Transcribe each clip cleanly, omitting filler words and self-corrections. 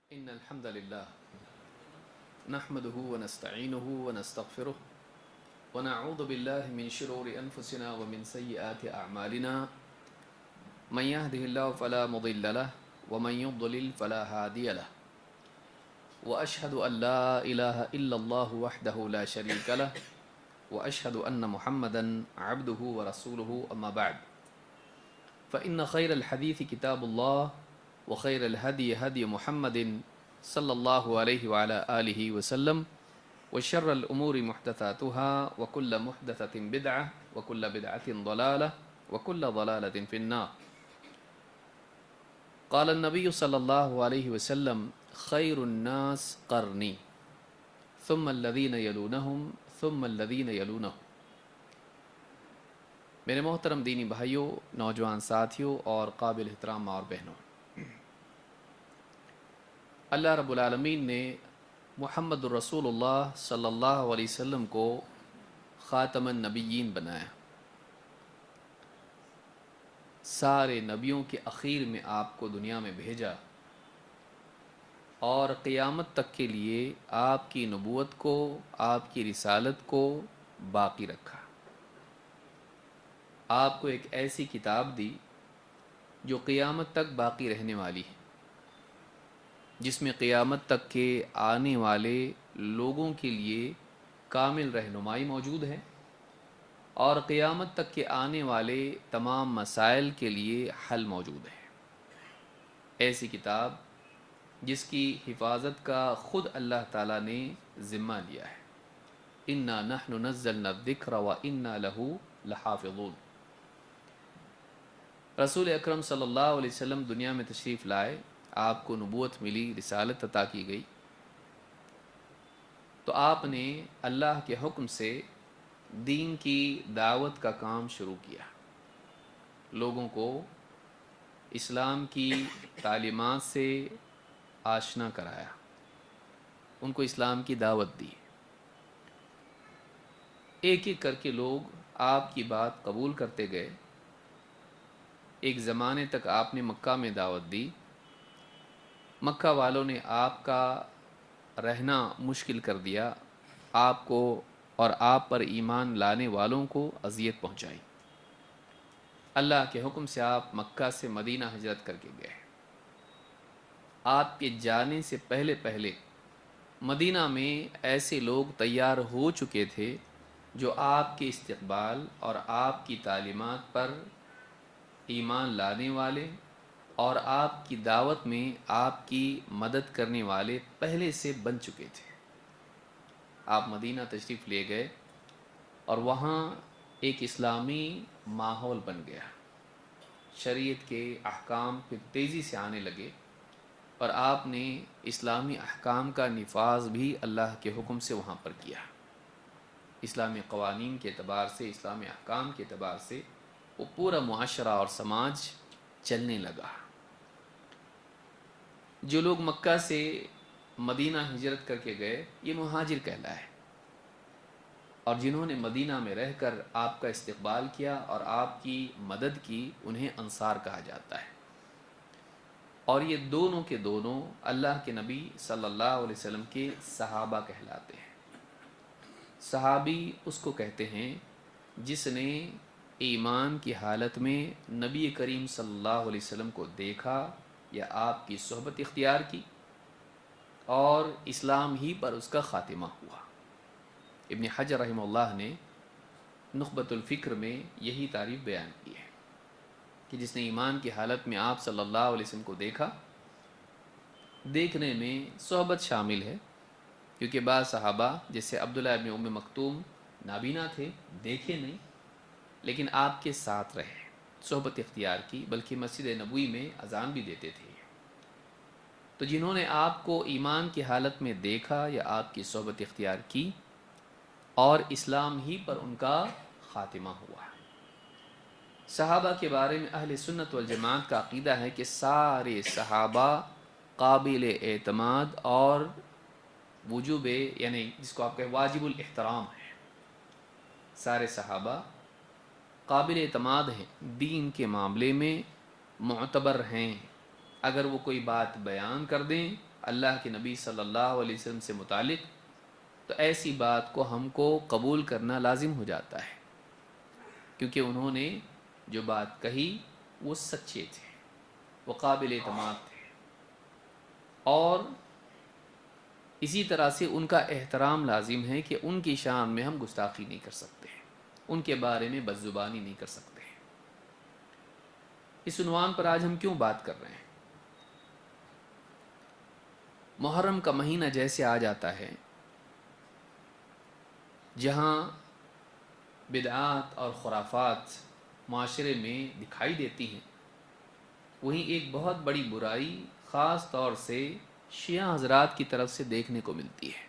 إن الحمد لله نحمده ونستعينه ونستغفره ونعوذ بالله من شرور أنفسنا ومن سيئات أعمالنا من يهده الله فلا مضل له ومن يضلل فلا هادي له وأشهد أن لا إله إلا الله وحده لا شريك له وأشهد أن محمدا عبده ورسوله أما بعد فإن خير الحديث كتاب الله وخير الهدي هدي محمد صلى الله عليه وعلى آله وسلم وشر الأمور محدثاتها وكل محدثة بدعة وكل بدعة ضلالة وكل ضلالة في النار. قال النبي صلى الله عليه وسلم خير الناس قرني ثم الذين يلونهم ثم الذين يلونهم. میرے محترم دینی بھائیوں، نوجوان ساتھیوں اور قابل احترام ماں اور بہنوں، اللہ رب العالمین نے محمد الرسول اللہ صلی اللہ علیہ وسلم کو خاتم النبیین بنایا. سارے نبیوں کے اخیر میں آپ کو دنیا میں بھیجا اور قیامت تک کے لیے آپ کی نبوت کو، آپ کی رسالت کو باقی رکھا. آپ کو ایک ایسی کتاب دی جو قیامت تک باقی رہنے والی ہے، جس میں قیامت تک کے آنے والے لوگوں کے لیے کامل رہنمائی موجود ہے اور قیامت تک کے آنے والے تمام مسائل کے لیے حل موجود ہے. ایسی کتاب جس کی حفاظت کا خود اللہ تعالیٰ نے ذمہ لیا ہے. انا نحن نزلنا الذکر وانا لہ لحافظون. رسول اکرم صلی اللہ علیہ وسلم دنیا میں تشریف لائے، آپ کو نبوت ملی، رسالت عطا کی گئی، تو آپ نے اللہ کے حکم سے دین کی دعوت کا کام شروع کیا. لوگوں کو اسلام کی تعلیمات سے آشنا کرایا، ان کو اسلام کی دعوت دی. ایک ایک کر کے لوگ آپ کی بات قبول کرتے گئے. ایک زمانے تک آپ نے مکہ میں دعوت دی. مکہ والوں نے آپ کا رہنا مشکل کر دیا، آپ کو اور آپ پر ایمان لانے والوں کو اذیت پہنچائی. اللہ کے حکم سے آپ مکہ سے مدینہ ہجرت کر کے گئے. آپ کے جانے سے پہلے پہلے مدینہ میں ایسے لوگ تیار ہو چکے تھے جو آپ کے استقبال اور آپ کی تعلیمات پر ایمان لانے والے اور آپ کی دعوت میں آپ کی مدد کرنے والے پہلے سے بن چکے تھے. آپ مدینہ تشریف لے گئے اور وہاں ایک اسلامی ماحول بن گیا. شریعت کے احکام پھر تیزی سے آنے لگے اور آپ نے اسلامی احکام کا نفاذ بھی اللہ کے حکم سے وہاں پر کیا. اسلامی قوانین کے اعتبار سے، اسلامی احکام کے اعتبار سے وہ پورا معاشرہ اور سماج چلنے لگا. جو لوگ مکہ سے مدینہ ہجرت کر کے گئے یہ مہاجر کہلائے، اور جنہوں نے مدینہ میں رہ کر آپ کا استقبال کیا اور آپ کی مدد کی انہیں انصار کہا جاتا ہے. اور یہ دونوں کے دونوں اللہ کے نبی صلی اللہ علیہ وسلم کے صحابہ کہلاتے ہیں. صحابی اس کو کہتے ہیں جس نے ایمان کی حالت میں نبی کریم صلی اللہ علیہ وسلم کو دیکھا یا آپ کی صحبت اختیار کی اور اسلام ہی پر اس کا خاتمہ ہوا. ابن حجر رحمہ اللہ نے نخبۃ الفکر میں یہی تعریف بیان کی ہے کہ جس نے ایمان کی حالت میں آپ صلی اللہ علیہ وسلم کو دیکھا. دیکھنے میں صحبت شامل ہے، کیونکہ بعض صحابہ جیسے عبداللہ ابن ام مکتوم نابینا تھے، دیکھے نہیں لیکن آپ کے ساتھ رہے، صحبت اختیار کی، بلکہ مسجد نبوی میں اذان بھی دیتے تھے. تو جنہوں نے آپ کو ایمان کی حالت میں دیکھا یا آپ کی صحبت اختیار کی اور اسلام ہی پر ان کا خاتمہ ہوا. صحابہ کے بارے میں اہل سنت والجماعت کا عقیدہ ہے کہ سارے صحابہ قابل اعتماد اور وجوب، یعنی جس کو آپ کہیں واجب الاحترام ہے. سارے صحابہ قابل اعتماد ہیں، دین کے معاملے میں معتبر ہیں. اگر وہ کوئی بات بیان کر دیں اللہ کے نبی صلی اللہ علیہ وسلم سے متعلق، تو ایسی بات کو ہم کو قبول کرنا لازم ہو جاتا ہے، کیونکہ انہوں نے جو بات کہی وہ سچے تھے، وہ قابل اعتماد تھے، اور اسی طرح سے ان کا احترام لازم ہے کہ ان کی شان میں ہم گستاخی نہیں کر سکتے، ان کے بارے میں بدزبانی نہیں کر سکتے۔ اس عنوان پر آج ہم کیوں بات کر رہے ہیں؟ محرم کا مہینہ جیسے آ جاتا ہے، جہاں بدعات اور خرافات معاشرے میں دکھائی دیتی ہیں، وہیں ایک بہت بڑی برائی خاص طور سے شیعہ حضرات کی طرف سے دیکھنے کو ملتی ہے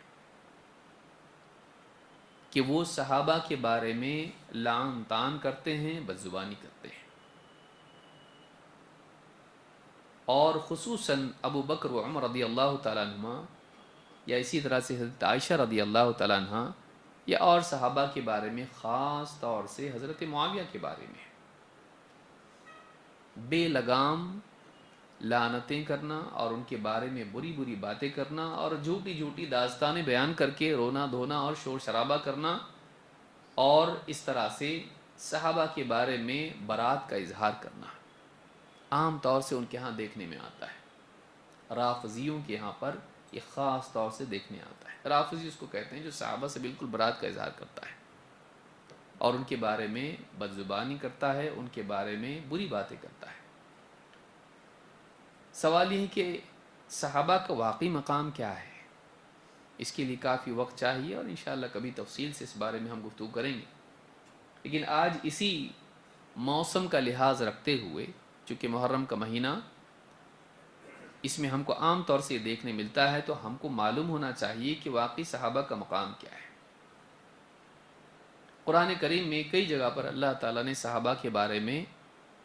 کہ وہ صحابہ کے بارے میں لعن طعن کرتے ہیں، بدزبانی کرتے ہیں، اور خصوصاً ابو بکر و عمر رضی اللہ تعالیٰ عنہما، یا اسی طرح سے حضرت عائشہ رضی اللہ تعالیٰ عنہ، یا اور صحابہ کے بارے میں، خاص طور سے حضرت معاویہ کے بارے میں بے لگام لعنتیں کرنا اور ان کے بارے میں بری بری باتیں کرنا اور جھوٹی جھوٹی داستانیں بیان کر کے رونا دھونا اور شور شرابہ کرنا، اور اس طرح سے صحابہ کے بارے میں برات کا اظہار کرنا عام طور سے ان کے ہاں دیکھنے میں آتا ہے۔ رافضیوں کے ہاں پر یہ خاص طور سے دیکھنے آتا ہے۔ رافضی اس کو کہتے ہیں جو صحابہ سے بالکل برات کا اظہار کرتا ہے اور ان کے بارے میں بدزبانی کرتا ہے، ان کے بارے میں بری باتیں کرتا ہے۔ سوال یہ ہے کہ صحابہ کا واقعی مقام کیا ہے؟ اس کے لیے کافی وقت چاہیے، اور انشاءاللہ کبھی تفصیل سے اس بارے میں ہم گفتگو کریں گے، لیکن آج اسی موسم کا لحاظ رکھتے ہوئے، چونکہ محرم کا مہینہ اس میں ہم کو عام طور سے دیکھنے ملتا ہے، تو ہم کو معلوم ہونا چاہیے کہ واقعی صحابہ کا مقام کیا ہے۔ قرآن کریم میں کئی جگہ پر اللہ تعالیٰ نے صحابہ کے بارے میں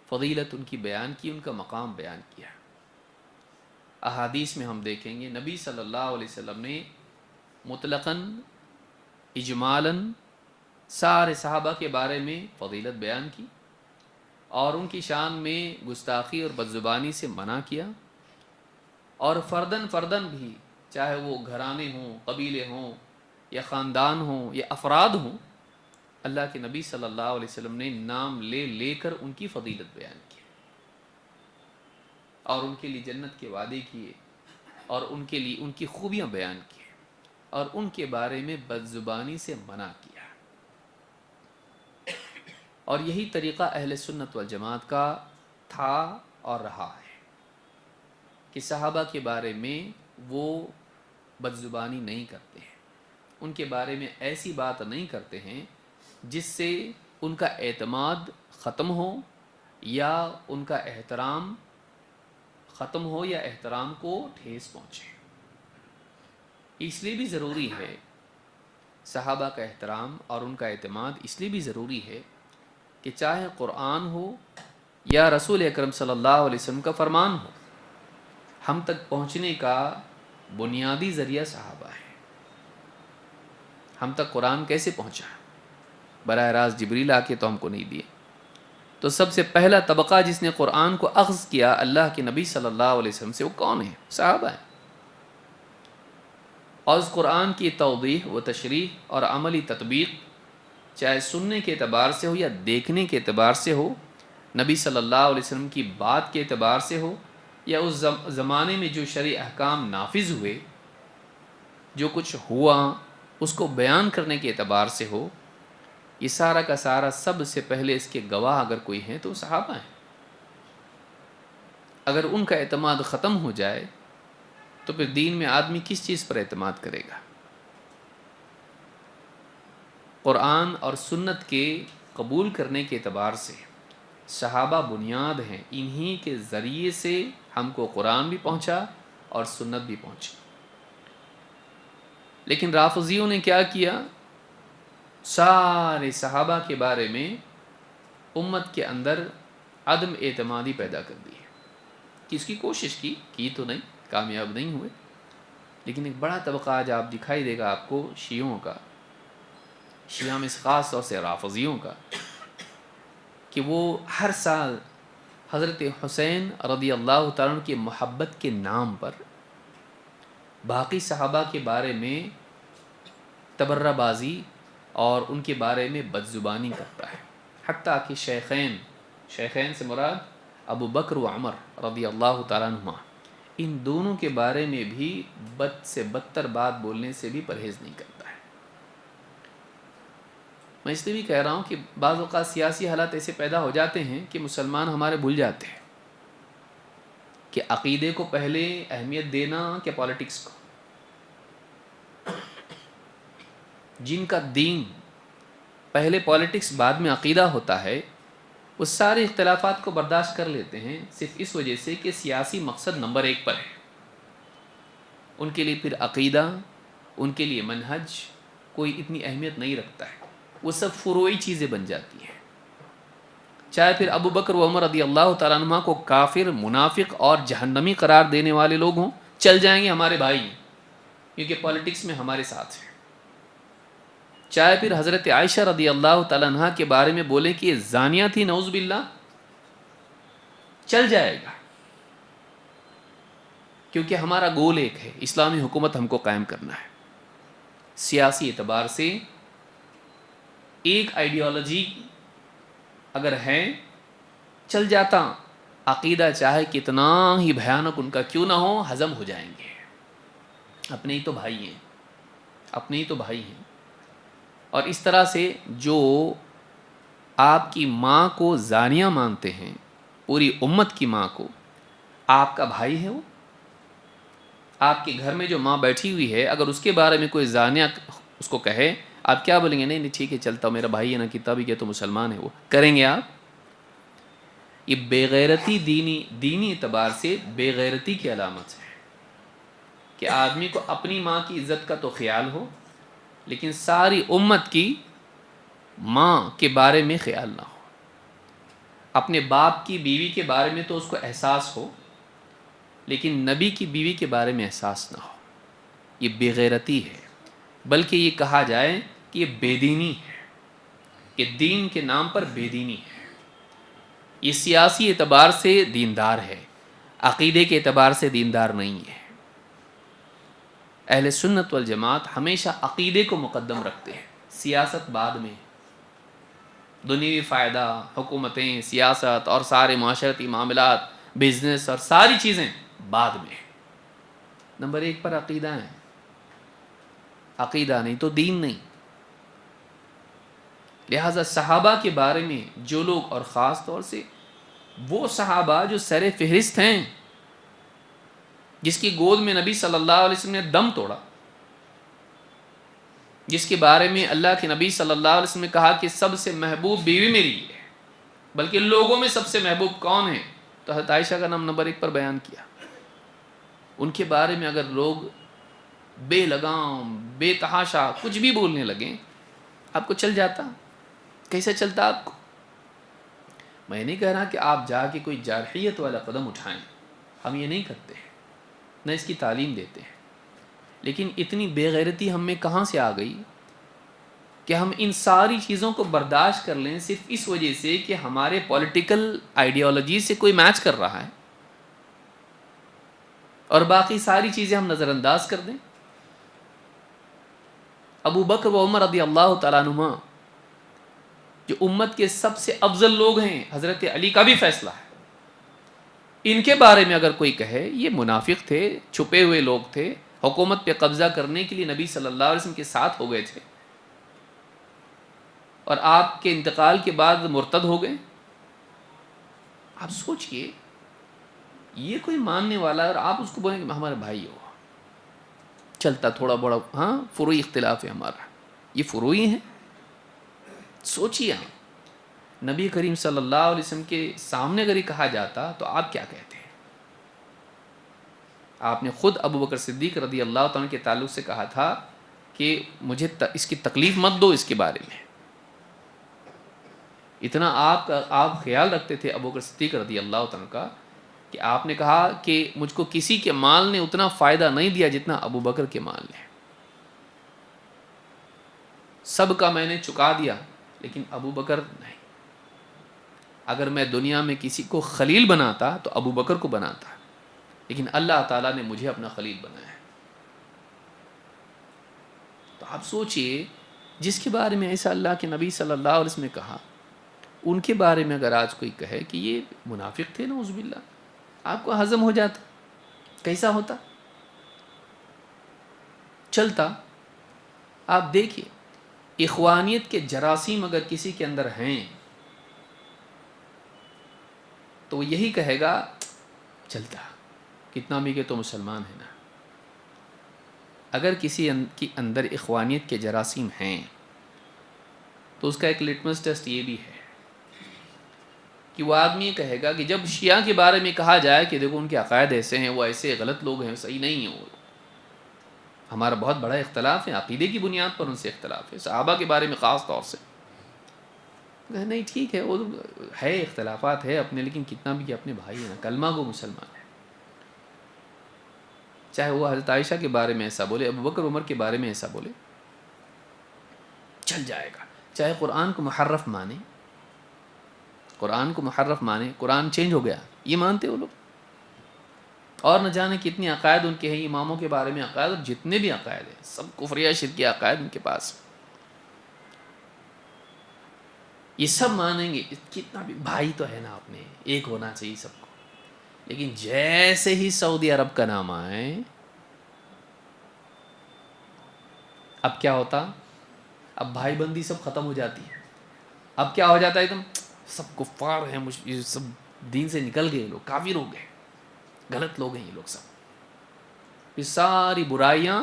فضیلت ان کی بیان کی، ان کا مقام بیان کیا۔ احادیث میں ہم دیکھیں گے نبی صلی اللہ علیہ وسلم نے مطلقاً اجمالاً سارے صحابہ کے بارے میں فضیلت بیان کی، اور ان کی شان میں گستاخی اور بدزبانی سے منع کیا، اور فرداً فرداً بھی، چاہے وہ گھرانے ہوں، قبیلے ہوں، یا خاندان ہوں، یا افراد ہوں، اللہ کے نبی صلی اللہ علیہ وسلم نے نام لے لے کر ان کی فضیلت بیان کی، اور ان کے لیے جنت کے وعدے کیے، اور ان کے لیے ان کی خوبیاں بیان کی، اور ان کے بارے میں بدزبانی سے منع کیا۔ اور یہی طریقہ اہل سنت والجماعت کا تھا اور رہا ہے کہ صحابہ کے بارے میں وہ بدزبانی نہیں کرتے ہیں، ان کے بارے میں ایسی بات نہیں کرتے ہیں جس سے ان کا اعتماد ختم ہو، یا ان کا احترام ختم ہو، یا احترام کو ٹھیس پہنچے۔ اس لیے بھی ضروری ہے صحابہ کا احترام اور ان کا اعتماد، اس لیے بھی ضروری ہے کہ چاہے قرآن ہو یا رسول اکرم صلی اللہ علیہ وسلم کا فرمان ہو، ہم تک پہنچنے کا بنیادی ذریعہ صحابہ ہے۔ ہم تک قرآن کیسے پہنچا؟ براہ راست جبریل آ کے تو ہم کو نہیں دیے، تو سب سے پہلا طبقہ جس نے قرآن کو اخذ کیا اللہ کے نبی صلی اللہ علیہ وسلم سے، وہ کون ہے؟ صحابہ ہیں۔ اور اس قرآن کی توضیح و تشریح اور عملی تطبیق، چاہے سننے کے اعتبار سے ہو یا دیکھنے کے اعتبار سے ہو، نبی صلی اللہ علیہ وسلم کی بات کے اعتبار سے ہو، یا اس زمانے میں جو شرعی احکام نافذ ہوئے، جو کچھ ہوا اس کو بیان کرنے کے اعتبار سے ہو، یہ سارا کا سارا سب سے پہلے اس کے گواہ اگر کوئی ہیں تو صحابہ ہیں۔ اگر ان کا اعتماد ختم ہو جائے تو پھر دین میں آدمی کس چیز پر اعتماد کرے گا؟ قرآن اور سنت کے قبول کرنے کے اعتبار سے صحابہ بنیاد ہیں، انہی کے ذریعے سے ہم کو قرآن بھی پہنچا اور سنت بھی پہنچی۔ لیکن رافضیوں نے کیا کیا؟ سارے صحابہ کے بارے میں امت کے اندر عدم اعتمادی پیدا کر دی ہے۔ کس کی کوشش کی تو نہیں، کامیاب نہیں ہوئے، لیکن ایک بڑا طبقہ آج آپ دکھائی دے گا آپ کو شیعوں کا، شیعہ میں خاص طور سے رافضیوں کا، کہ وہ ہر سال حضرت حسین رضی اللہ تعالیٰ عنہ کی محبت کے نام پر باقی صحابہ کے بارے میں تبرہ بازی اور ان کے بارے میں بدزبانی کرتا ہے، حتیٰ کہ شیخین سے مراد ابو بکر و عمر رضی اللہ تعالیٰ عنہما، ان دونوں کے بارے میں بھی بد سے بدتر بات بولنے سے بھی پرہیز نہیں کرتا ہے۔ میں اس لیے بھی کہہ رہا ہوں کہ بعض اوقات سیاسی حالات ایسے پیدا ہو جاتے ہیں کہ مسلمان ہمارے بھول جاتے ہیں کہ عقیدے کو پہلے اہمیت دینا کہ پالیٹکس کو۔ جن کا دین پہلے پالیٹکس بعد میں عقیدہ ہوتا ہے، وہ سارے اختلافات کو برداشت کر لیتے ہیں صرف اس وجہ سے کہ سیاسی مقصد نمبر 1 پر ہے۔ ان کے لیے پھر عقیدہ، ان کے لیے منہج کوئی اتنی اہمیت نہیں رکھتا ہے، وہ سب فروعی چیزیں بن جاتی ہیں۔ چاہے پھر ابو بکر و عمر رضی اللہ تعالیٰ عنہ کو کافر، منافق اور جہنمی قرار دینے والے لوگ ہوں، چل جائیں گے، ہمارے بھائی ہیں، کیونکہ پالیٹکس میں ہمارے ساتھ ہیں۔ چاہے پھر حضرت عائشہ رضی اللہ تعالیٰ عنہ کے بارے میں بولے کہ یہ زانیہ تھی، نعوذ باللہ، چل جائے گا، کیونکہ ہمارا گول ایک ہے، اسلامی حکومت ہم کو قائم کرنا ہے۔ سیاسی اعتبار سے ایک آئیڈیالوجی اگر ہے، چل جاتا، عقیدہ چاہے کتنا ہی بھیانک ان کا کیوں نہ ہو، ہضم ہو جائیں گے۔ اپنے ہی تو بھائی ہیں، اپنے ہی تو بھائی ہیں۔ اور اس طرح سے جو آپ کی ماں کو زانیہ مانتے ہیں، پوری امت کی ماں کو، آپ کا بھائی ہے وہ۔ آپ کے گھر میں جو ماں بیٹھی ہوئی ہے، اگر اس کے بارے میں کوئی زانیہ اس کو کہے، آپ کیا بولیں گے؟ نہیں ٹھیک ہے، چلتا ہوں، میرا بھائی ہے نا، کتابی کیا تو مسلمان ہے وہ، کریں گے آپ؟ یہ بے غیرتی دینی اعتبار سے بے غیرتی کی علامت ہے کہ آدمی کو اپنی ماں کی عزت کا تو خیال ہو، لیکن ساری امت کی ماں کے بارے میں خیال نہ ہو۔ اپنے باپ کی بیوی کے بارے میں تو اس کو احساس ہو، لیکن نبی کی بیوی کے بارے میں احساس نہ ہو۔ یہ بے غیرتی ہے، بلکہ یہ کہا جائے کہ یہ بے دینی ہے، کہ دین کے نام پر بے دینی ہے۔ یہ سیاسی اعتبار سے دیندار ہے، عقیدے کے اعتبار سے دیندار نہیں ہے۔ اہل سنت والجماعت ہمیشہ عقیدے کو مقدم رکھتے ہیں، سیاست بعد میں۔ دنیوی فائدہ، حکومتیں، سیاست اور سارے معاشرتی معاملات، بزنس اور ساری چیزیں بعد میں۔ نمبر 1 پر عقیدہ ہے، عقیدہ نہیں تو دین نہیں۔ لہٰذا صحابہ کے بارے میں جو لوگ، اور خاص طور سے وہ صحابہ جو سر فہرست ہیں، جس کی گود میں نبی صلی اللہ علیہ وسلم نے دم توڑا، جس کے بارے میں اللہ کے نبی صلی اللہ علیہ وسلم نے کہا کہ سب سے محبوب بیوی میری ہے، بلکہ لوگوں میں سب سے محبوب کون ہے؟ تو حضرت عائشہ کا نام نمبر 1 پر بیان کیا۔ ان کے بارے میں اگر لوگ بے لگام، بے تحاشا کچھ بھی بولنے لگیں، آپ کو چل جاتا؟ کیسے چلتا آپ کو؟ میں نہیں کہہ رہا کہ آپ جا کے کوئی جارحیت والا قدم اٹھائیں، ہم یہ نہیں کرتے ہیں، نہ اس کی تعلیم دیتے ہیں، لیکن اتنی بے غیرتی ہم میں کہاں سے آ گئی کہ ہم ان ساری چیزوں کو برداشت کر لیں صرف اس وجہ سے کہ ہمارے پولیٹیکل آئیڈیالوجی سے کوئی میچ کر رہا ہے، اور باقی ساری چیزیں ہم نظر انداز کر دیں۔ ابو بکر و عمر رضی اللہ تعالیٰ عنہما جو امت کے سب سے افضل لوگ ہیں، حضرت علی کا بھی فیصلہ ہے، ان کے بارے میں اگر کوئی کہے یہ منافق تھے، چھپے ہوئے لوگ تھے، حکومت پہ قبضہ کرنے کے لیے نبی صلی اللہ علیہ وسلم کے ساتھ ہو گئے تھے، اور آپ کے انتقال کے بعد مرتد ہو گئے۔ آپ سوچئے، یہ کوئی ماننے والا ہے اور آپ اس کو بولیں کہ ہمارے بھائی ہو، چلتا تھوڑا بڑا، ہاں فروعی اختلاف ہے ہمارا، یہ فروعی ہے؟ سوچیے آپ، نبی کریم صلی اللہ علیہ وسلم کے سامنے اگر یہ کہا جاتا تو آپ کیا کہتے ہیں؟ آپ نے خود ابو بکر صدیق رضی اللہ تعالیٰ کے تعلق سے کہا تھا کہ مجھے اس کی تکلیف مت دو، اس کے بارے میں اتنا آپ خیال رکھتے تھے ابو بکر صدیق رضی اللہ تعالیٰ کا، کہ آپ نے کہا کہ مجھ کو کسی کے مال نے اتنا فائدہ نہیں دیا جتنا ابو بکر کے مال نے، سب کا میں نے چکا دیا لیکن ابو بکر نہیں۔ اگر میں دنیا میں کسی کو خلیل بناتا تو ابو بکر کو بناتا، لیکن اللہ تعالیٰ نے مجھے اپنا خلیل بنایا ہے۔ تو آپ سوچئے جس کے بارے میں ایسا اللہ کے نبی صلی اللہ علیہ وسلم نے کہا، ان کے بارے میں اگر آج کوئی کہے کہ یہ منافق تھے نعوذ باللہ، آپ کو ہضم ہو جاتا؟ کیسا ہوتا؟ چلتا؟ آپ دیکھیے اخوانیت کے جراثیم اگر کسی کے اندر ہیں تو وہ یہی کہے گا چلتا، کتنا بھی کہ تو مسلمان ہے نا۔ اگر کسی کے اندر اخوانیت کے جراثیم ہیں تو اس کا ایک لٹمس ٹیسٹ یہ بھی ہے کہ وہ آدمی یہ کہے گا کہ جب شیعہ کے بارے میں کہا جائے کہ دیکھو ان کے عقائد ایسے ہیں، وہ ایسے غلط لوگ ہیں، صحیح نہیں ہیں، وہ ہمارا بہت بڑا اختلاف ہے، عقیدے کی بنیاد پر ان سے اختلاف ہے، صحابہ کے بارے میں خاص طور سے نہیں، ٹھیک ہے وہ ہے، اختلافات ہے اپنے، لیکن کتنا بھی کہ اپنے بھائی ہیں نا، کلمہ گو مسلمان ہے۔ چاہے وہ حضرت عائشہ کے بارے میں ایسا بولے، ابو بکر عمر کے بارے میں ایسا بولے، چل جائے گا۔ چاہے قرآن کو محرف مانے، قرآن کو محرف مانے، قرآن چینج ہو گیا، یہ مانتے وہ لوگ، اور نہ جانے کتنے عقائد ان کے ہیں، اماموں کے بارے میں عقائد، اور جتنے بھی عقائد ہیں سب کفریہ شرکی عقائد ان کے پاس، یہ سب مانیں گے۔ کتنا بھی بھائی تو ہے نا، اپنے ایک ہونا چاہیے سب کو، لیکن جیسے ہی سعودی عرب کا نام آئے اب کیا ہوتا؟ اب بھائی بندی سب ختم ہو جاتی ہے۔ اب کیا ہو جاتا ہے؟ ایک دم سب کفار ہیں، یہ سب دین سے نکل گئے، لوگ کافر ہو گئے، غلط لوگ ہیں یہ لوگ سب۔ یہ ساری برائیاں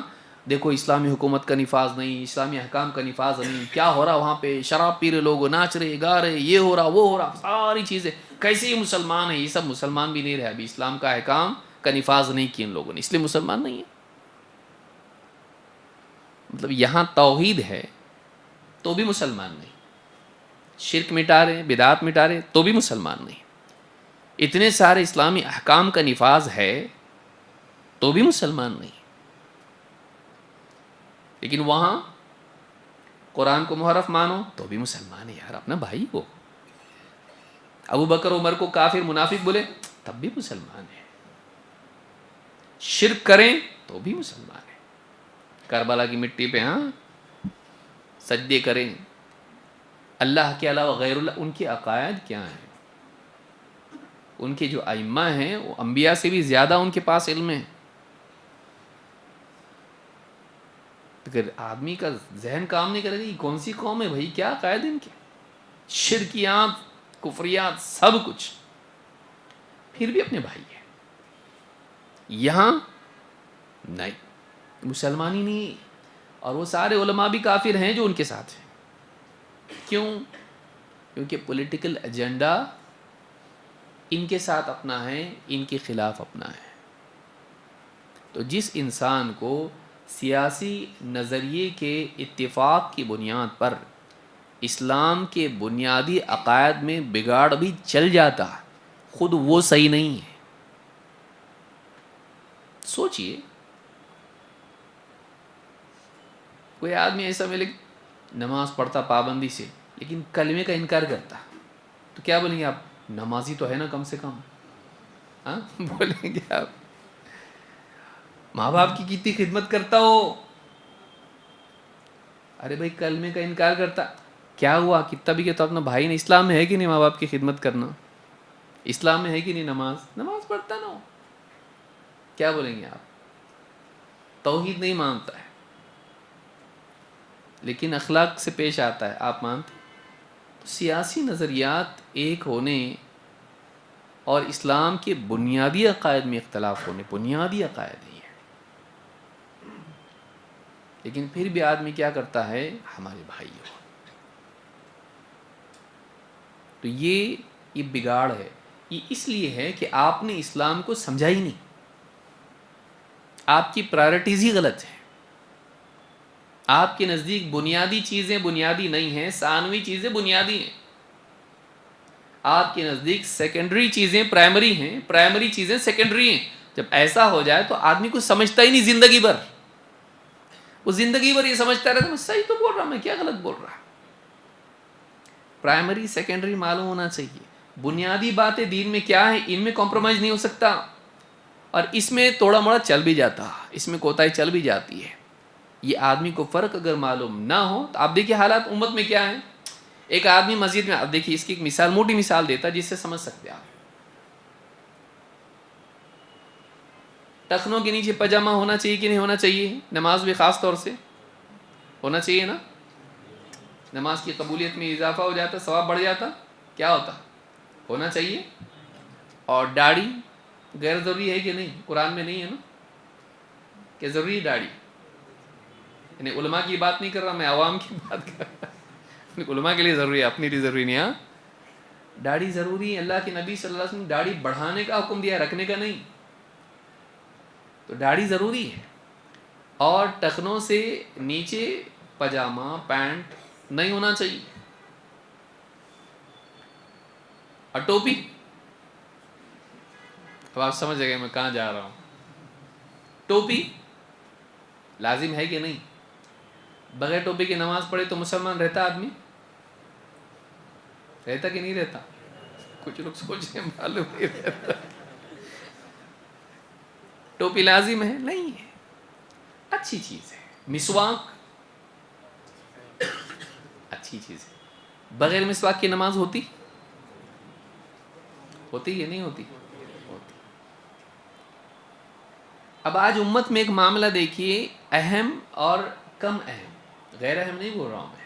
دیکھو، اسلامی حکومت کا نفاذ نہیں، اسلامی احکام کا نفاذ نہیں، کیا ہو رہا وہاں پہ، شراب پی رہے لوگ، ناچ رہے گا رہے، یہ ہو رہا وہ ہو رہا، ساری چیزیں کیسے یہ مسلمان ہیں؟ یہ سب مسلمان بھی نہیں رہے، ابھی اسلام کا احکام کا نفاذ نہیں کیا ان لوگوں نے، اس لیے مسلمان نہیں ہے۔ مطلب یہاں توحید ہے تو بھی مسلمان نہیں، شرک مٹا رہے، بدعات مٹا رہے تو بھی مسلمان نہیں، اتنے سارے اسلامی احکام کا نفاذ ہے تو بھی مسلمان نہیں، لیکن وہاں قرآن کو محرف مانو تو بھی مسلمان ہے، یار اپنا بھائی کو۔ ابو بکر عمر کو کافر منافق بولے تب بھی مسلمان ہے، شرک کریں تو بھی مسلمان ہے، کربلا کی مٹی پہ ہاں سجدے کریں اللہ کے علاوہ غیر اللہ، ان کے عقائد کیا ہیں؟ ان کے جو ائمہ ہیں وہ انبیاء سے بھی زیادہ ان کے پاس علم ہے۔ اگر آدمی کا ذہن کام نہیں کرے گا، یہ کون سی قوم ہے بھائی، کیا عقائد ان کے، شرکیات کفریات سب کچھ، پھر بھی اپنے بھائی ہے۔ یہاں نہیں، مسلمان ہی نہیں، اور وہ سارے علماء بھی کافر ہیں جو ان کے ساتھ ہیں۔ کیوں؟ کیونکہ پولیٹیکل ایجنڈا ان کے ساتھ اپنا ہے، ان کے خلاف اپنا ہے۔ تو جس انسان کو سیاسی نظریے کے اتفاق کی بنیاد پر اسلام کے بنیادی عقائد میں بگاڑ بھی چل جاتا، خود وہ صحیح نہیں ہے۔ سوچئے کوئی آدمی ایسا ملے نماز پڑھتا پابندی سے لیکن کلمے کا انکار کرتا، تو کیا بولیں گے آپ؟ نمازی تو ہے نا کم سے کم، ہاں بولیں گے آپ؟ ماں باپ کی کتنی خدمت کرتا ہو، ارے بھائی کلمے کا انکار کرتا، کیا ہوا؟ کتنا بھی کہ تو اپنا بھائی نے، اسلام میں ہے کہ نہیں ماں باپ کی خدمت کرنا؟ اسلام میں ہے کہ نہیں نماز پڑھتا نا، کیا بولیں گے آپ؟ توحید نہیں مانتا ہے لیکن اخلاق سے پیش آتا ہے، آپ مانتے؟ تو سیاسی نظریات ایک ہونے اور اسلام کے بنیادی عقائد میں اختلاف ہونے، بنیادی عقائد ہی ہے، لیکن پھر بھی آدمی کیا کرتا ہے؟ ہمارے بھائی ہو۔ تو یہ بگاڑ ہے، یہ اس لیے ہے کہ آپ نے اسلام کو سمجھا ہی نہیں، آپ کی پرائرٹیز ہی غلط ہیں، آپ کے نزدیک بنیادی چیزیں بنیادی نہیں ہیں، ثانوی چیزیں بنیادی ہیں، آپ کے نزدیک سیکنڈری چیزیں پرائمری ہیں، پرائمری چیزیں سیکنڈری ہیں۔ جب ایسا ہو جائے تو آدمی کو سمجھتا ہی نہیں زندگی بھر، وہ زندگی بھر یہ سمجھتا رہتا میں صحیح تو بول رہا، میں کیا غلط بول رہا۔ پرائمری سیکنڈری معلوم ہونا چاہیے، بنیادی باتیں دین میں کیا ہیں، ان میں کمپرومائز نہیں ہو سکتا، اور اس میں توڑا موڑا چل بھی جاتا، اس میں کوتاہی چل بھی جاتی ہے، یہ آدمی کو فرق اگر معلوم نہ ہو تو آپ دیکھیے حالات امت میں کیا ہیں. ایک آدمی مسجد میں، آپ دیکھیے اس کی ایک مثال، موٹی مثال دیتا جس سے سمجھ سکتے آپ. ٹخنوں کے نیچے پاجامہ ہونا چاہیے کہ نہیں ہونا چاہیے؟ نماز میں خاص طور سے ہونا چاہیے نا. نماز کی قبولیت میں اضافہ ہو جاتا، ثواب بڑھ جاتا. کیا ہوتا؟ ہونا چاہیے. اور داڑھی غیر ضروری ہے کہ نہیں؟ قرآن میں نہیں ہے نا کہ ضروری داڑھی. یعنی علماء کی بات نہیں کر رہا میں، عوام کی بات کر رہا. علماء کے لیے ضروری ہے، اپنے لیے ضروری نہیں. ہاں داڑھی ضروری ہے. اللہ کے نبی صلی اللہ علیہ وسلم نے داڑھی بڑھانے کا حکم دیا، رکھنے کا نہیں. تو داڑھی ضروری ہے. اور ٹخنوں سے نیچے پاجامہ پینٹ نہیں ہونا چاہیے. اور ٹوپی، اب آپ سمجھ گئے میں کہاں جا رہا ہوں. ٹوپی لازم ہے کہ نہیں؟ بغیر ٹوپی کی نماز پڑھے تو مسلمان رہتا آدمی؟ رہتا کہ نہیں رہتا؟ کچھ لوگ سوچ رہے ہیں معلوم نہیں رہتا. ٹوپی لازم ہے؟ نہیں ہے. اچھی چیز ہے. مسواک اچھی چیز ہے. بغیر مسواک کی نماز ہوتی یا نہیں ہوتی؟ ہوتی. اب آج امت میں ایک معاملہ دیکھیے، اہم اور کم اہم، غیر اہم نہیں بول رہا ہوں میں.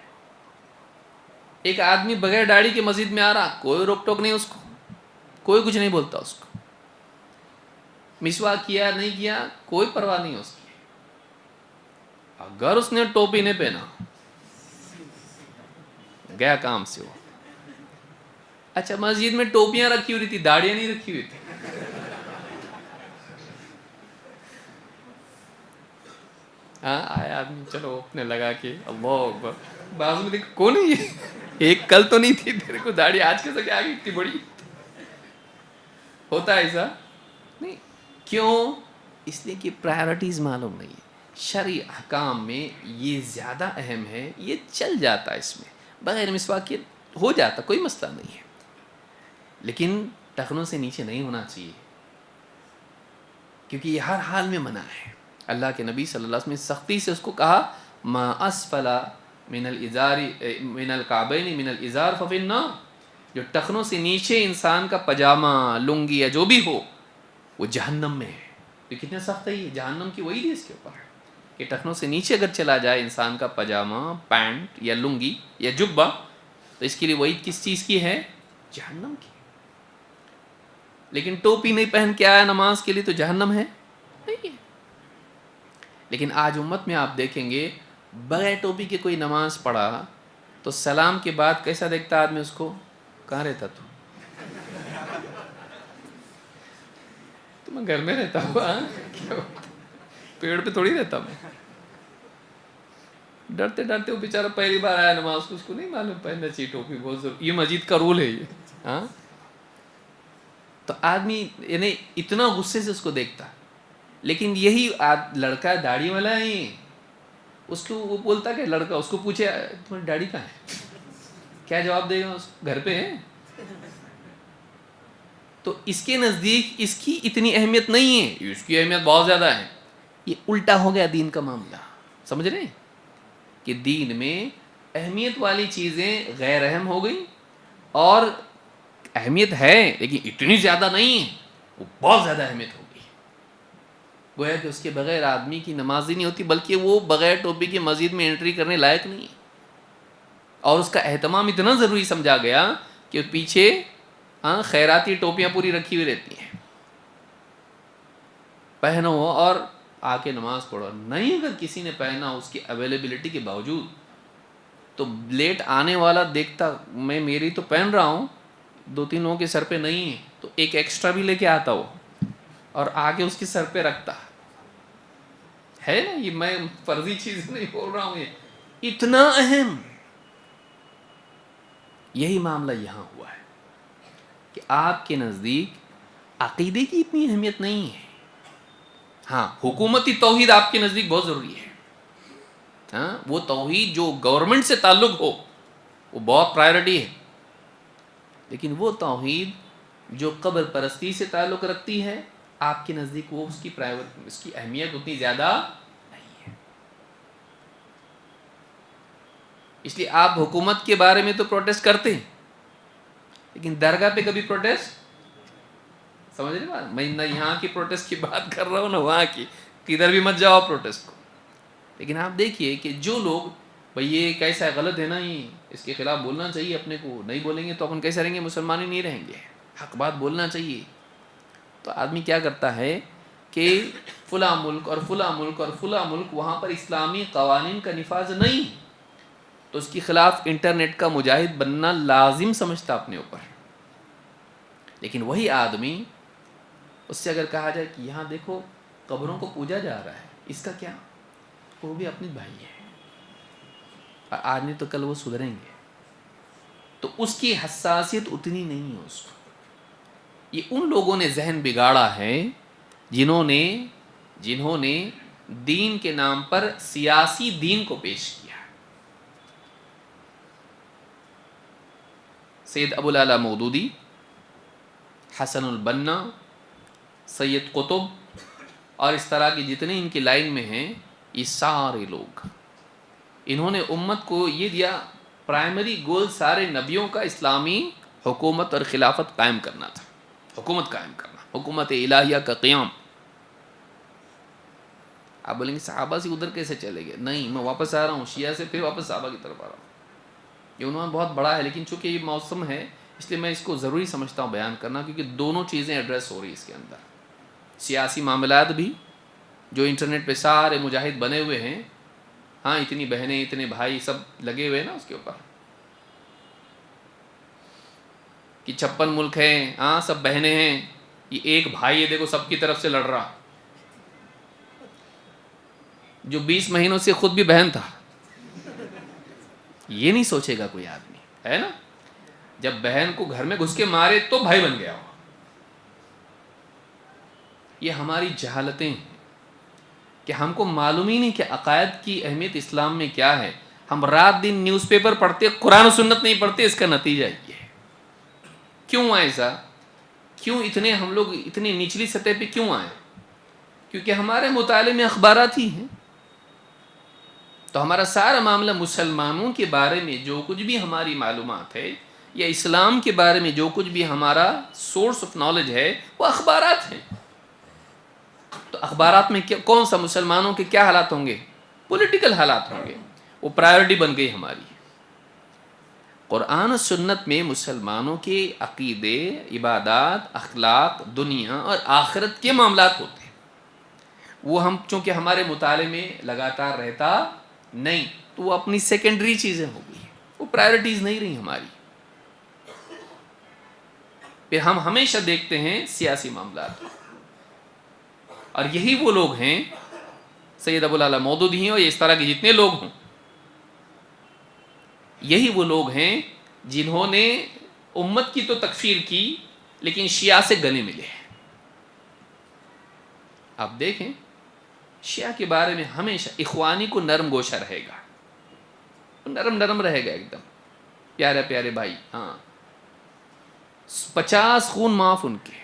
ایک آدمی بغیر داڑھی کے مسجد میں آ رہا، کوئی روک ٹوک نہیں اس کو، کوئی کچھ نہیں بولتا اس کو. مسواک کیا نہیں کیا کوئی پرواہ نہیں اس کی. اگر اس نے ٹوپی نہیں پہنا گیا کام سے وہ. اچھا مسجد میں ٹوپیاں رکھی ہوئی تھی، داڑیاں نہیں رکھی ہوئی تھی. ہاں آیا آدمی، چلو اپنے لگا کے اللہ اکبر. بعض میں دیکھ کون ہے یہ؟ ایک کل تو نہیں تھی تیرے کو داڑھی، آج کے سکے آگے اتنی بڑی. ہوتا ہے ایسا نہیں. کیوں؟ اس لیے کہ پرائرٹیز معلوم نہیں ہے. شرعی احکام میں یہ زیادہ اہم ہے، یہ چل جاتا ہے. اس میں بغیر مسواک کے ہو جاتا، کوئی مسئلہ نہیں ہے. لیکن ٹخنوں سے نیچے نہیں ہونا چاہیے، کیونکہ یہ ہر حال میں منع ہے. اللہ کے نبی صلی اللہ علیہ وسلم نے سختی سے اس کو کہا، ما اسفل من الازار من الکعبین من الازار ففی النار. جو ٹخنوں سے نیچے انسان کا پاجامہ لنگی یا جو بھی ہو وہ جہنم میں ہے. تو کتنا سخت ہے یہ، جہنم کی وہی ہے اس کے اوپر کہ ٹخنوں سے نیچے اگر چلا جائے انسان کا پاجامہ پینٹ یا لنگی یا جبہ تو اس کے لیے وعید کس چیز کی ہے؟ جہنم کی. لیکن ٹوپی نہیں پہن کے آیا نماز کے لیے تو جہنم ہے نہیں ہے. لیکن آج امت میں آپ دیکھیں گے بغیر ٹوپی کے کوئی نماز پڑھا تو سلام کے بعد کیسا دیکھتا آدمی اس کو؟ کہاں رہتا تو میں گھر میں رہتا ہوں، پیڑ پہ تھوڑی رہتا میں. ڈرتے ڈرتے وہ بیچارہ پہلی بار آیا نماز کو، اس کو نہیں معلوم پہننا چاہیے ٹوپی، بہت ضروری، یہ مسجد کا رول ہے یہ. ہاں تو آدمی یعنی اتنا غصے سے اس کو دیکھتا. لیکن یہی لڑکا داڑھی والا ہے، اس کو وہ بولتا کہ لڑکا اس کو پوچھے تمہاری داڑھی کہاں ہے، کیا جواب دے گا؟ اس گھر پہ ہے. تو اس کے نزدیک اس کی اتنی اہمیت نہیں ہے، اس کی اہمیت بہت زیادہ ہے. یہ الٹا ہو گیا دین کا معاملہ. سمجھ رہے ہیں کہ دین میں اہمیت والی چیزیں غیر اہم ہو گئی، اور اہمیت ہے لیکن اتنی زیادہ نہیں ہے، وہ بہت زیادہ اہمیت ہو گئی. گویا کہ اس کے بغیر آدمی کی نماز ہی نہیں ہوتی، بلکہ وہ بغیر ٹوپی کی مسجد میں انٹری کرنے لائق نہیں ہے. اور اس کا اہتمام اتنا ضروری سمجھا گیا کہ پیچھے خیراتی ٹوپیاں پوری رکھی ہوئی رہتی ہیں، پہنو اور آ کے نماز پڑھو. نہیں اگر کسی نے پہنا اس کی اویلیبلٹی کے باوجود تو لیٹ آنے والا دیکھتا، میں میری تو پہن رہا ہوں، 2-3 لوگوں کے سر پہ نہیں ہے تو ایک ایکسٹرا بھی لے کے آتا وہ اور آگے اس کے سر پہ رکھتا ہے نا. یہ میں فرضی چیز نہیں بول رہا ہوں، یہ اتنا اہم. یہی معاملہ یہاں ہوا ہے کہ آپ کے نزدیک عقیدے کی اتنی اہمیت نہیں ہے. ہاں حکومتی توحید آپ کے نزدیک بہت ضروری ہے. ہاں وہ توحید جو گورنمنٹ سے تعلق ہو وہ بہت پرائرٹی ہے. لیکن وہ توحید جو قبر پرستی سے تعلق رکھتی ہے آپ کے نزدیک وہ اس کی اہمیت اتنی زیادہ نہیں ہے. اس لیے آپ حکومت کے بارے میں تو پروٹیسٹ کرتے ہیں، لیکن درگاہ پہ کبھی پروٹیسٹ سمجھ رہے بات؟ میں نہ یہاں کی پروٹیسٹ کی بات کر رہا ہوں نہ وہاں کی، کدھر بھی مت جاؤ پروٹیسٹ کو. لیکن آپ دیکھیے کہ جو لوگ بھئی یہ کیسا غلط ہے نا، یہ اس کے خلاف بولنا چاہیے اپنے کو، نہیں بولیں گے تو اپن کیسے رہیں گے؟ مسلمان ہی نہیں رہیں گے. حق بات بولنا چاہیے. تو آدمی کیا کرتا ہے کہ فلاں ملک اور فلاں ملک اور فلاں ملک وہاں پر اسلامی قوانین کا نفاذ نہیں، تو اس کے خلاف انٹرنیٹ کا مجاہد بننا لازم سمجھتا اپنے اوپر. لیکن وہی آدمی، اس سے اگر کہا جائے کہ یہاں دیکھو قبروں کو پوجا جا رہا ہے، اس کا کیا؟ وہ بھی اپنے بھائی ہے، اور آج نہیں تو کل وہ سدھریں گے. تو اس کی حساسیت اتنی نہیں ہے اس کو. یہ ان لوگوں نے ذہن بگاڑا ہے جنہوں نے دین کے نام پر سیاسی دین کو پیش کیا. سید ابو العلا مودودی، حسن البنا، سید قطب اور اس طرح کی جتنے ان کی لائن میں ہیں، یہ سارے لوگ، انہوں نے امت کو یہ دیا، پرائمری گول سارے نبیوں کا اسلامی حکومت اور خلافت قائم کرنا تھا. حکومت قائم کرنا، حکومت الہیہ کا قیام. آپ بولیں گے صحابہ سے ادھر کیسے چلے گئے؟ نہیں، میں واپس آ رہا ہوں شیعہ سے، پھر واپس صحابہ کی طرف آ رہا ہوں. یہ عنوان بہت بڑا ہے، لیکن چونکہ یہ موسم ہے اس لیے میں اس کو ضروری سمجھتا ہوں بیان کرنا، کیونکہ دونوں چیزیں ایڈریس ہو رہی ہیں اس کے اندر. سیاسی معاملات بھی، جو انٹرنیٹ پہ سارے مجاہد بنے ہوئے ہیں، ہاں اتنی بہنیں اتنے بھائی سب لگے ہوئے ہیں نا اس کے اوپر، کہ 56 ملک ہیں، ہاں سب بہنیں ہیں، یہ ایک بھائی ہے دیکھو سب کی طرف سے لڑ رہا، جو 20 مہینوں سے خود بھی بہن تھا. یہ نہیں سوچے گا کوئی آدمی، ہے نا؟ جب بہن کو گھر میں گھس کے مارے تو بھائی بن گیا ہو. یہ ہماری جہالتیں ہیں کہ ہم کو معلوم ہی نہیں کہ عقائد کی اہمیت اسلام میں کیا ہے. ہم رات دن نیوز پیپر پڑھتے، قرآن و سنت نہیں پڑھتے. اس کا نتیجہ یہ ہے. کیوں ایسا؟ کیوں اتنے ہم لوگ اتنی نچلی سطح پہ کیوں آئے؟ کیونکہ ہمارے مطالعے میں اخبارات ہی ہیں. تو ہمارا سارا معاملہ مسلمانوں کے بارے میں جو کچھ بھی ہماری معلومات ہے، یا اسلام کے بارے میں جو کچھ بھی ہمارا سورس آف نالج ہے، وہ اخبارات ہیں. تو اخبارات میں کون سا مسلمانوں کے کیا حالات ہوں گے؟ پولیٹیکل حالات ہوں گے. وہ پرائیورٹی بن گئی ہماری. قرآن و سنت میں مسلمانوں کے عقیدے، عبادات، اخلاق، دنیا اور آخرت کے معاملات ہوتے ہیں. وہ ہم چونکہ ہمارے مطالعے میں لگاتار رہتا نہیں، تو وہ اپنی سیکنڈری چیزیں ہو گئی، وہ پرائیورٹیز نہیں رہی ہماری. پھر ہم ہمیشہ دیکھتے ہیں سیاسی معاملات کو. اور یہی وہ لوگ ہیں، سید ابو العلا مودودی ہیں اور اس طرح کے جتنے لوگ ہوں، یہی وہ لوگ ہیں جنہوں نے امت کی تو تکفیر کی، لیکن شیعہ سے گلے ملے. آپ دیکھیں شیعہ کے بارے میں ہمیشہ اخوانی کو نرم گوشہ رہے گا، نرم نرم رہے گا، ایک دم پیارے پیارے بھائی. ہاں 50 خون معاف ان کے،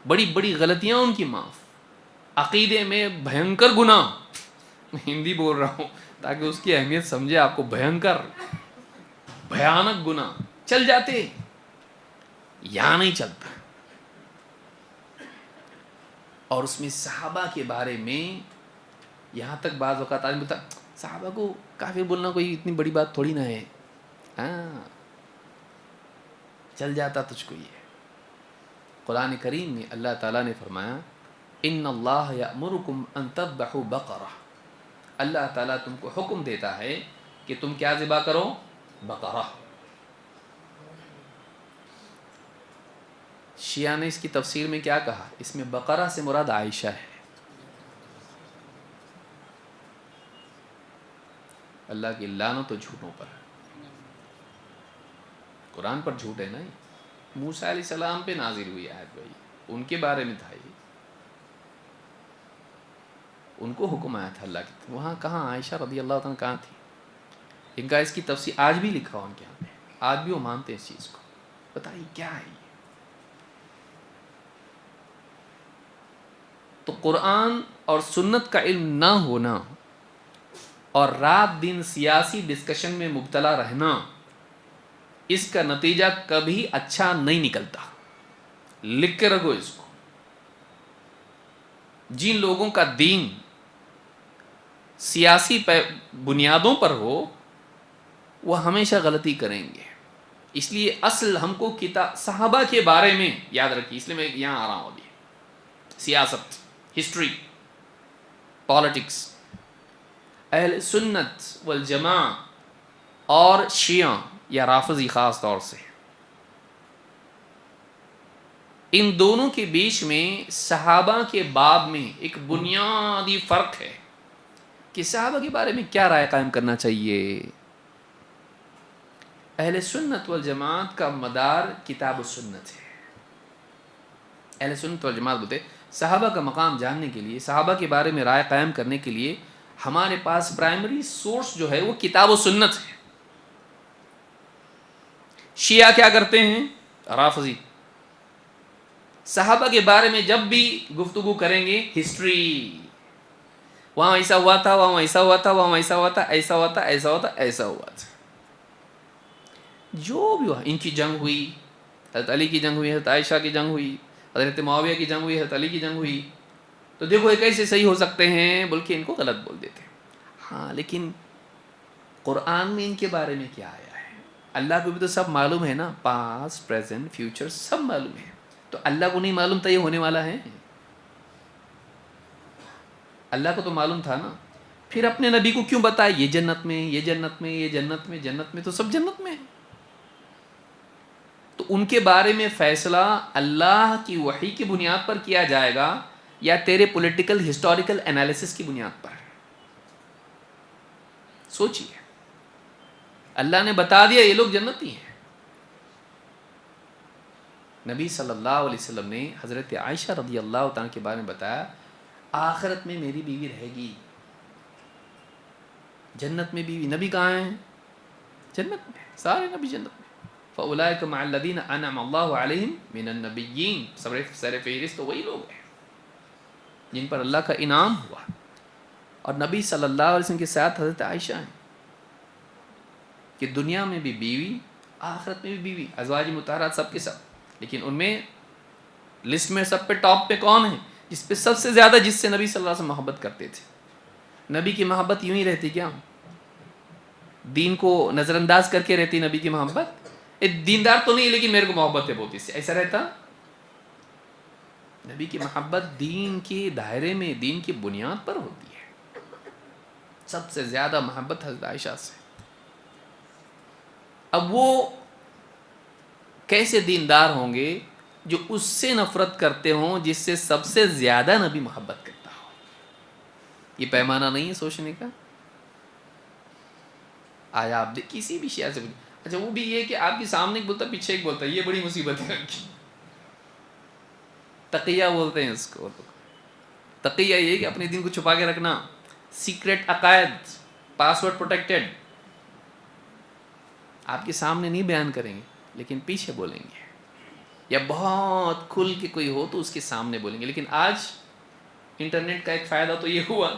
بڑی بڑی غلطیاں ان کی معاف، عقیدے میں بھینکر گناہ، میں ہندی بول رہا ہوں تاکہ اس کی اہمیت سمجھے آپ کو، بھینکر بھیانک گناہ چل جاتے، یا نہیں چلتا. اور اس میں صحابہ کے بارے میں یہاں تک بعض اوقات آدمی بولتا صحابہ کو کافر بولنا کوئی اتنی بڑی بات تھوڑی نہ ہے. ہاں چل جاتا تجھ کو یہ. قرآن کریم میں اللہ تعالیٰ نے فرمایا ان اللہ یأمرکم ان تذبحوا بقرہ، اللہ تعالیٰ تم کو حکم دیتا ہے کہ تم کیا ذبح کرو؟ بقرہ. شیعہ نے اس کی تفسیر میں کیا کہا؟ اس میں بقرہ سے مراد عائشہ ہے. اللہ کی لعنت و جھوٹوں پر. قرآن پر جھوٹ ہے نا. موسیٰ علیہ السلام پہ نازل ہوئی آیت بھائی، ان کے بارے میں تھا یہ، ان کو حکم آیا تھا اللہ کی. وہاں کہاں عائشہ رضی اللہ عنہ کہاں تھی؟ ان کا اس کی تفسیر آج بھی لکھا ہوا ان کے یہاں پہ، آج بھی وہ مانتے ہیں اس چیز کو. بتائیے کیا ہے یہ؟ تو قرآن اور سنت کا علم نہ ہونا اور رات دن سیاسی ڈسکشن میں مبتلا رہنا، اس کا نتیجہ کبھی اچھا نہیں نکلتا. لکھ کے رکھو اس کو. جن لوگوں کا دین سیاسی بنیادوں پر ہو وہ ہمیشہ غلطی کریں گے. اس لیے اصل ہم کو کتاب صحابہ کے بارے میں یاد رکھیے، اس لیے میں یہاں آ رہا ہوں. ابھی سیاست، ہسٹری، پالیٹکس، اہل سنت والجماع اور شیعہ یا رافضی خاص طور سے، ان دونوں کے بیچ میں صحابہ کے باب میں ایک بنیادی فرق ہے کہ صحابہ کے بارے میں کیا رائے قائم کرنا چاہیے. اہل سنت والجماعت کا مدار کتاب و سنت ہے. اہل سنت والجماعت بولتے صحابہ کا مقام جاننے کے لیے، صحابہ کے بارے میں رائے قائم کرنے کے لیے ہمارے پاس پرائمری سورس جو ہے وہ کتاب و سنت ہے. شیعہ کیا کرتے ہیں؟ رافضی صحابہ کے بارے میں جب بھی گفتگو کریں گے ہسٹری، وہاں ایسا ہوا تھا، وہاں ایسا ہوا تھا، وہاں ایسا ہوا تھا، ایسا ہوا تھا، ایسا ہوا تھا، ایسا ہوا تھا. جو بھی ہوا، ان کی جنگ ہوئی، حضرت علی کی جنگ ہوئی، حضرت عائشہ کی جنگ ہوئی، حضرت معاویہ کی جنگ ہوئی، حضرت علی کی جنگ ہوئی، تو دیکھو یہ کیسے صحیح ہو سکتے ہیں بلکہ ان کو غلط بول دیتے ہیں. ہاں لیکن قرآن میں ان کے بارے میں کیا آیا ہے؟ اللہ کو بھی تو سب معلوم ہے نا، پاسٹ، پریزنٹ، فیوچر سب معلوم ہے. تو اللہ کو نہیں معلوم تھا یہ ہونے والا ہے؟ اللہ کو تو معلوم تھا نا. پھر اپنے نبی کو کیوں بتائے یہ جنت میں، یہ جنت میں، یہ جنت میں؟ جنت میں تو سب جنت میں ہے. تو ان کے بارے میں فیصلہ اللہ کی وحی کی بنیاد پر کیا جائے گا یا تیرے پولیٹیکل ہسٹوریکل انالیسس کی بنیاد پر؟ سوچئے. اللہ نے بتا دیا یہ لوگ جنتی ہیں. نبی صلی اللہ علیہ وسلم نے حضرت عائشہ رضی اللہ تعالیٰ کے بارے میں بتایا آخرت میں میری بیوی رہے گی، جنت میں بیوی. نبی کہاں ہیں؟ جنت میں. سارے نبی جنت میں. فَأُولَٰئِكَ مَعَ الَّذِينَ أَنْعَمَ اللَّهُ عَلَيْهِمْ مِنَ النَّبِيِّينَ. سر فہرست تو وہی لوگ ہیں جن پر اللہ کا انعام ہوا. اور نبی صلی اللہ علیہ وسلم کے ساتھ حضرت عائشہ ہیں کہ دنیا میں بھی بیوی، آخرت میں بھی بیوی، ازواج مطہرات سب کے سب. لیکن ان میں لسٹ میں سب پہ ٹاپ پہ کون ہے؟ جس پہ سب سے زیادہ، جس سے نبی صلی اللہ علیہ وسلم محبت کرتے تھے. نبی کی محبت یوں ہی رہتی کیا؟ دین کو نظر انداز کر کے رہتی نبی کی محبت؟ دیندار تو نہیں لیکن میرے کو محبت ہے بہت اس سے، ایسا رہتا؟ نبی کی محبت دین کے دائرے میں، دین کی بنیاد پر ہوتی ہے. سب سے زیادہ محبت حضرت عائشہ سے. اب وہ کیسے دیندار ہوں گے جو اس سے نفرت کرتے ہوں جس سے سب سے زیادہ نبی محبت کرتا ہو؟ یہ پیمانہ نہیں ہے سوچنے کا. آیا آپ کسی بھی شیعہ سے پوچھیں، اچھا وہ بھی یہ کہ آپ کے سامنے ایک بولتا پیچھے ایک بولتا، یہ بڑی مصیبت ہے. تقیہ بولتے ہیں اس کو. تقیہ یہ کہ اپنے دین کو چھپا کے رکھنا، سیکرٹ عقائد، پاسورڈ پروٹیکٹڈ. آپ کے سامنے نہیں بیان کریں گے لیکن پیچھے بولیں گے، یا بہت کھل کے کوئی ہو تو اس کے سامنے بولیں گے. لیکن آج انٹرنیٹ کا ایک فائدہ تو یہ ہوا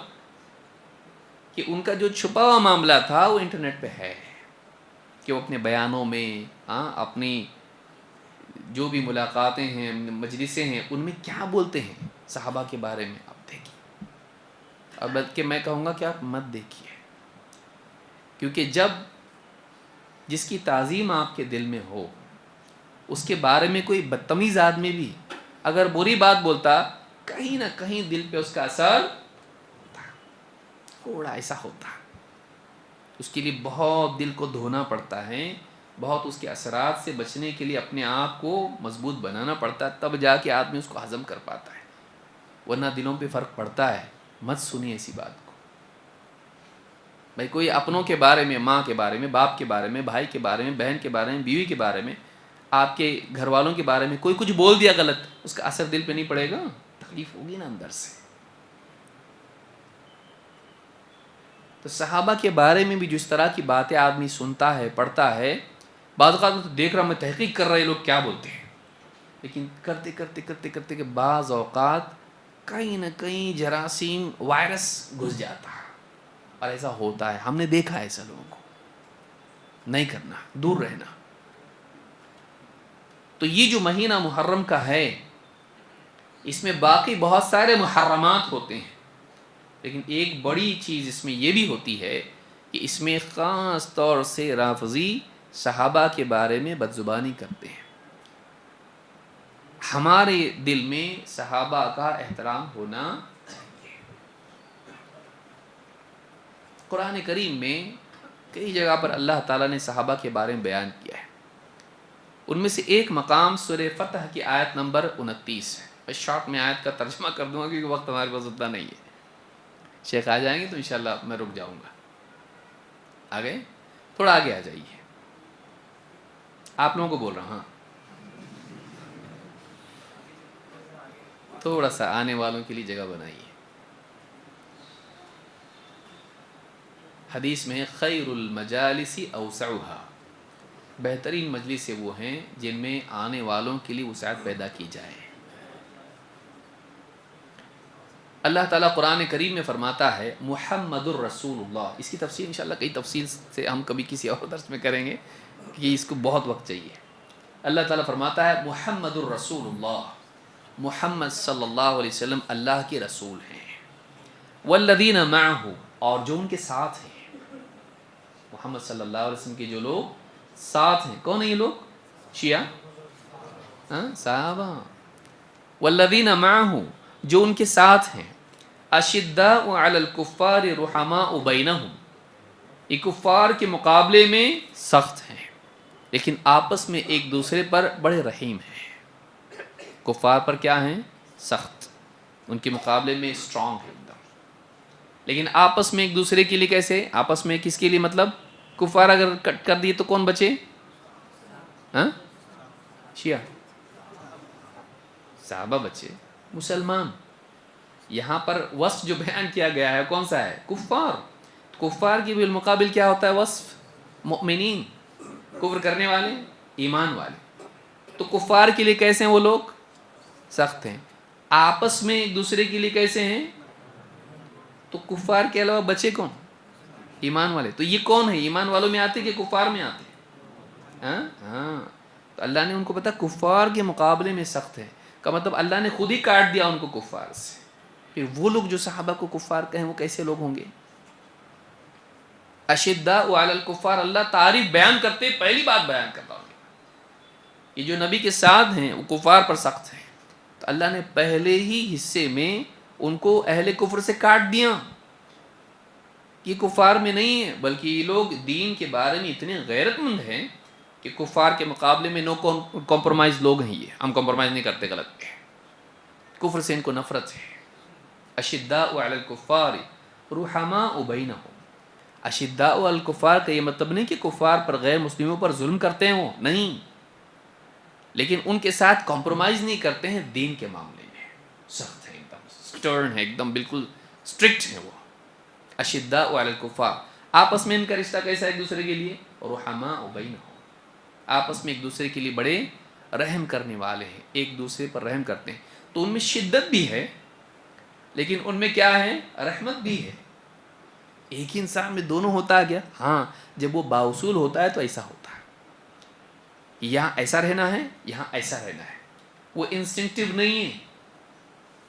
کہ ان کا جو چھپا ہوا معاملہ تھا وہ انٹرنیٹ پہ ہے، کہ وہ اپنے بیانوں میں اپنی جو بھی ملاقاتیں ہیں، مجلسیں ہیں، ان میں کیا بولتے ہیں صحابہ کے بارے میں آپ دیکھیے. اور بلکہ میں کہوں گا کہ آپ مت دیکھیے، کیونکہ جب جس کی تعظیم آپ کے دل میں ہو اس کے بارے میں کوئی بدتمیز آدمی بھی اگر بری بات بولتا، کہیں نہ کہیں دل پہ اس کا اثر تھوڑا ایسا ہوتا. اس کے لیے بہت دل کو دھونا پڑتا ہے، بہت اس کے اثرات سے بچنے کے لیے اپنے آپ کو مضبوط بنانا پڑتا ہے، تب جا کے آدمی اس کو ہضم کر پاتا ہے. ورنہ دلوں پہ فرق پڑتا ہے. مت سنیے ایسی بات کو. بھائی کوئی اپنوں کے بارے میں، ماں کے بارے میں، باپ کے بارے میں، بھائی کے بارے میں، بہن کے بارے میں، بیوی کے بارے میں، آپ کے گھر والوں کے بارے میں کوئی کچھ بول دیا غلط، اس کا اثر دل پہ نہیں پڑے گا؟ تکلیف ہوگی نا اندر سے. تو صحابہ کے بارے میں بھی جس طرح کی باتیں آدمی سنتا ہے، پڑھتا ہے، بعض اوقات میں تو دیکھ رہا، میں تحقیق کر رہا یہ لوگ کیا بولتے ہیں، لیکن کرتے کرتے کرتے کرتے کہ بعض اوقات کہیں نہ کہیں جراثیم، وائرس گھس جاتا ہے. اور ایسا ہوتا ہے، ہم نے دیکھا ہے ایسا لوگوں کو. نہیں کرنا، دور رہنا. تو یہ جو مہینہ محرم کا ہے اس میں باقی بہت سارے محرمات ہوتے ہیں، لیکن ایک بڑی چیز اس میں یہ بھی ہوتی ہے کہ اس میں خاص طور سے رافضی صحابہ کے بارے میں بدزبانی کرتے ہیں. ہمارے دل میں صحابہ کا احترام ہونا چاہیے. قرآن کریم میں کئی جگہ پر اللہ تعالیٰ نے صحابہ کے بارے میں بیان کیا ہے. ان میں سے ایک مقام سورہ فتح کی آیت نمبر 29 ہے. میں شارٹ میں آیت کا ترجمہ کر دوں گا کیونکہ وقت ہمارے پاس اتنا نہیں ہے. شیخ آ جائیں گے تو انشاءاللہ میں رک جاؤں گا. آگے تھوڑا آگے آ جائیے. آپ لوگوں کو بول رہا ہوں. تھوڑا سا آنے والوں کے لیے جگہ بنائیے. حدیث میں خیر المجالس اوسعها، بہترین مجلس وہ ہیں جن میں آنے والوں کے لیے وسعت پیدا کی جائے. اللہ تعالیٰ قرآن کریم میں فرماتا ہے محمد الرسول اللہ. اس کی تفسیر انشاءاللہ کئی تفصیل سے ہم کبھی کسی اور درس میں کریں گے کہ اس کو بہت وقت چاہیے. اللہ تعالیٰ فرماتا ہے محمد الرسول اللہ، محمد صلی اللہ علیہ وسلم اللہ کے رسول ہیں. والذین معہ، اور جو ان کے ساتھ ہیں. محمد صلی اللہ علیہ وسلم کے جو لوگ ساتھ ہیں، کون ہیں یہ لوگ؟ شیعہ، صحابہ. والذین معہ، جو ان کے ساتھ ہیں. اشداء علی الکفار رحماء بینہم، یہ کفار کے مقابلے میں سخت ہیں لیکن آپس میں ایک دوسرے پر بڑے رحیم ہیں. کفار پر کیا ہیں؟ سخت، ان کے مقابلے میں اسٹرانگ ہے ایک دم. لیکن آپس میں ایک دوسرے کے لیے کیسے؟ آپس میں کس کے لیے؟ مطلب کفار اگر کٹ کر دیے تو کون بچے؟ شیعہ، صحابہ بچے، مسلمان. یہاں پر وصف جو بیان کیا گیا ہے کون سا ہے؟ کفار. کفار کے بالمقابل کیا ہوتا ہے وصف؟ مؤمنین، کفر کرنے والے، ایمان والے. تو کفار کے لیے کیسے ہیں وہ لوگ؟ سخت ہیں. آپس میں ایک دوسرے کے لیے کیسے ہیں؟ تو کفار کے علاوہ بچے کون؟ ایمان والے. تو یہ کون ہے؟ ایمان والوں میں آتے کہ کفار میں آتے؟ ہاں. تو اللہ نے ان کو پتا کفار کے مقابلے میں سخت ہے کا مطلب اللہ نے خود ہی کاٹ دیا ان کو کفار سے. پھر وہ لوگ جو صحابہ کو کفار کہیں وہ کیسے لوگ ہوں گے؟ اشداء علی الکفار، اللہ تعریف بیان کرتے پہلی بات بیان کرتا ہوں یہ جو نبی کے ساتھ ہیں وہ کفار پر سخت ہیں. تو اللہ نے پہلے ہی حصے میں ان کو اہل کفر سے کاٹ دیا. یہ کفار میں نہیں ہے بلکہ یہ لوگ دین کے بارے میں اتنے غیرت مند ہیں کہ کفار کے مقابلے میں نو کمپرومائز لوگ ہیں. یہ ہم کمپرومائز نہیں کرتے، غلط ہے. کفر سے ان کو نفرت ہے. اشداء علی الکفار رحماء بینہم. اشداء علی الکفار کا یہ مطلب نہیں کہ کفار پر، غیر مسلموں پر ظلم کرتے ہیں وہ نہیں، لیکن ان کے ساتھ کمپرومائز نہیں کرتے ہیں. دین کے معاملے میں سخت ہے، ایک دم سٹرن ہے، ایک دم بالکل اسٹرکٹ ہے وہ. اشداء علی الکفار. آپس میں ان کا رشتہ کیسا ہے ایک دوسرے کے لیے؟ رحماء بینہم، آپس میں ایک دوسرے کے لیے بڑے رحم کرنے والے ہیں، ایک دوسرے پر رحم کرتے ہیں. تو ان میں شدت بھی ہے لیکن ان میں کیا ہے؟ رحمت بھی ہے. ایک ہی انسان میں دونوں ہوتا ہے کیا؟ ہاں، جب وہ باوصول ہوتا ہے تو ایسا ہوتا ہے. یہاں ایسا رہنا ہے، یہاں ایسا رہنا ہے. وہ انسٹنکٹیو نہیں ہے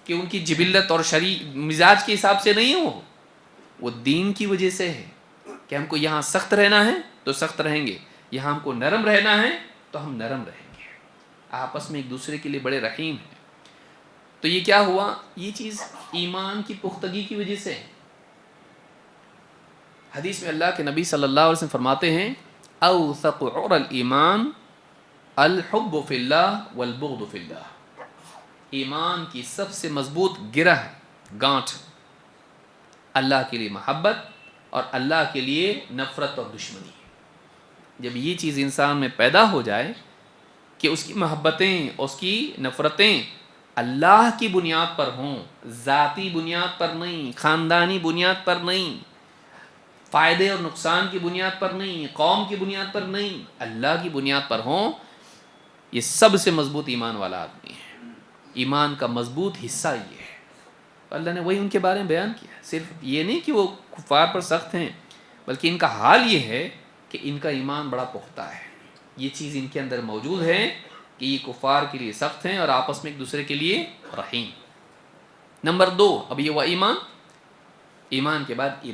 کہ ان کی جبلت اور مزاج کے حساب سے نہیں ہے. وہ دین کی وجہ سے ہے کہ ہم کو یہاں سخت رہنا ہے تو سخت رہیں گے، یہاں ہم کو نرم رہنا ہے تو ہم نرم رہیں گے. آپس میں ایک دوسرے کے لیے بڑے رحیم ہیں. تو یہ کیا ہوا؟ یہ چیز ایمان کی پختگی کی وجہ سے. حدیث میں اللہ کے نبی صلی اللہ علیہ وسلم فرماتے ہیں اوثق عر الایمان الحب فی اللہ والبغض فی اللہ. ایمان کی سب سے مضبوط گرہ، گانٹھ، اللہ کے لیے محبت اور اللہ کے لیے نفرت اور دشمنی. جب یہ چیز انسان میں پیدا ہو جائے کہ اس کی محبتیں، اس کی نفرتیں اللہ کی بنیاد پر ہوں، ذاتی بنیاد پر نہیں، خاندانی بنیاد پر نہیں، فائدے اور نقصان کی بنیاد پر نہیں، قوم کی بنیاد پر نہیں، اللہ کی بنیاد پر ہوں، یہ سب سے مضبوط ایمان والا آدمی ہے. ایمان کا مضبوط حصہ یہ ہے. اللہ نے وہی ان کے بارے میں بیان کیا. صرف یہ نہیں کہ وہ کفار پر سخت ہیں، بلکہ ان کا حال یہ ہے کہ ان کا ایمان بڑا پختہ ہے. یہ چیز ان کے اندر موجود ہے کہ یہ کفار کے لیے سخت ہیں اور آپس میں ایک دوسرے کے لیے رحیم. نمبر 2، اب یہ وہ ایمان کے بعد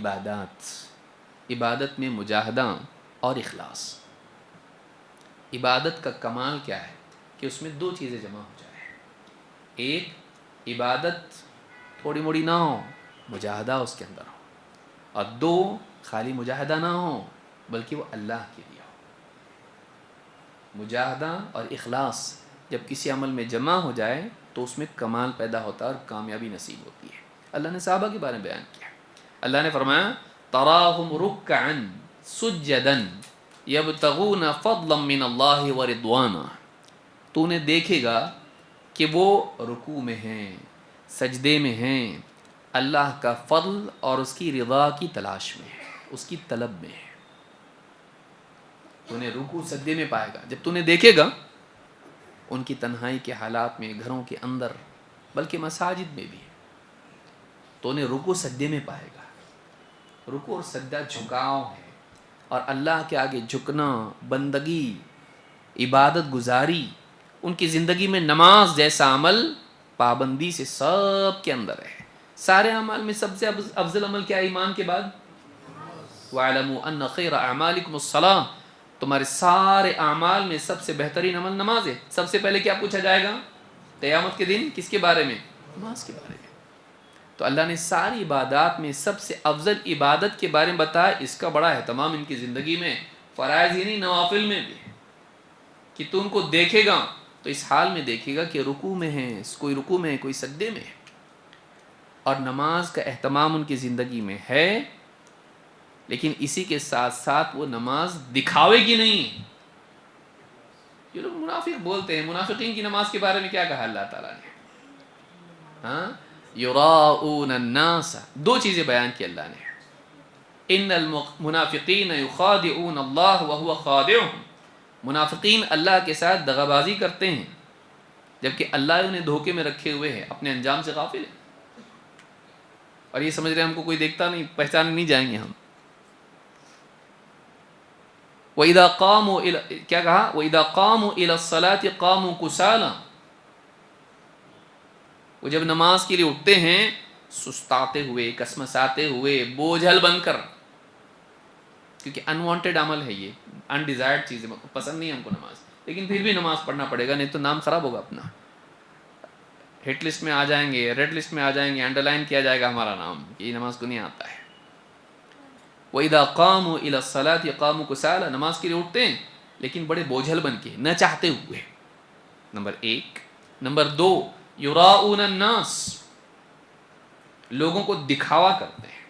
عبادت میں مجاہدہ اور اخلاص. عبادت کا کمال کیا ہے کہ اس میں 2 چیزیں جمع ہو جائیں. ایک، عبادت تھوڑی موڑی نہ ہو، مجاہدہ اس کے اندر ہو. اور 2، خالی مجاہدہ نہ ہو بلکہ وہ اللہ کے لیے ہو. مجاہدہ اور اخلاص جب کسی عمل میں جمع ہو جائے تو اس میں کمال پیدا ہوتا ہے اور کامیابی نصیب ہوتی ہے. اللہ نے صحابہ کے بارے میں بیان کیا. اللہ نے فرمایا تراہم رکعا سجدا یبتغون فضلا من اللہ ورضوانا. تو انہیں دیکھے گا کہ وہ رکوع میں ہیں، سجدے میں ہیں، اللہ کا فضل اور اس کی رضا کی تلاش میں ہے، اس کی طلب میں ہے. تو انہیں رکوع سجدے میں پائے گا. جب تو انہیں دیکھے گا ان کی تنہائی کے حالات میں، گھروں کے اندر، بلکہ مساجد میں بھی، تو انہیں رکوع سجدے میں پائے گا. رکوع اور سجدہ جھکاؤ ہے، اور اللہ کے آگے جھکنا، بندگی، عبادت گزاری، ان کی زندگی میں نماز جیسا عمل پابندی سے سب کے اندر ہے. سارے اعمال میں سب سے افضل عمل کیا ہے ایمان کے بعد؟ وَاعْلَمُوا أَنَّ خَيْرَ أَعْمَالِكُمُ الصَّلَاةُ. تمہارے سارے اعمال میں سب سے بہترین عمل نماز ہے. سب سے پہلے کیا پوچھا جائے گا قیامت کے دن؟ کس کے بارے میں؟ نماز کے بارے میں. تو اللہ نے ساری عبادات میں سب سے افضل عبادت کے بارے میں بتایا. اس کا بڑا اہتمام ان کی زندگی میں، فرائض ہی نہیں نوافل میں بھی، کہ تو ان کو دیکھے گا تو اس حال میں دیکھے گا کہ رکوع میں ہیں، کوئی رکوع میں ہے، کوئی سجدے میں ہے. اور نماز کا اہتمام ان کی زندگی میں ہے، لیکن اسی کے ساتھ ساتھ وہ نماز دکھاوے کی نہیں. یہ لوگ منافق بولتے ہیں. منافقین کی نماز کے بارے میں کیا کہا اللہ تعالیٰ نے؟ ہاں، یراؤون الناس. 2 چیزیں بیان کی اللہ نے. ان المنافقین یخادعون اللہ وهو خادعهم. منافقین اللہ کے ساتھ دغا بازی کرتے ہیں جبکہ اللہ انہیں دھوکے میں رکھے ہوئے ہے، اپنے انجام سے غافل ہے. اور یہ سمجھ رہے ہیں ہم کو کوئی دیکھتا نہیں، پہچان نہیں جائیں گے ہم. وَإِذَا قَامُوا کیا کہا؟ وَإِذَا قَامُوا إِلَى الصَّلَاةِ قَامُوا كُسَالًا. وہ جب نماز کے لیے اٹھتے ہیں سستاتے ہوئے، کسمساتے ہوئے، بوجھل بن کر. کیونکہ انوانٹیڈ عمل ہے، یہ انڈیزائرڈ چیز ہے، پسند نہیں ہم کو نماز، لیکن پھر بھی نماز پڑھنا پڑے گا، نہیں تو نام خراب ہوگا اپنا. ہٹ لسٹ میں آ جائیں گے، ریڈ لسٹ میں آ جائیں گے، انڈر لائن کیا جائے گا ہمارا نام، یہ نماز کو نہیں آتا ہے. وَإِذَا قَامُوا إِلَى الصَّلَاةِ قَامُوا كُسَالًا. نماز کے لیے اٹھتے ہیں لیکن بڑے بوجھل بن کے، نہ چاہتے ہوئے. نمبر 1. نمبر 2، یراؤون الناس. لوگوں کو دکھاوا کرتے ہیں.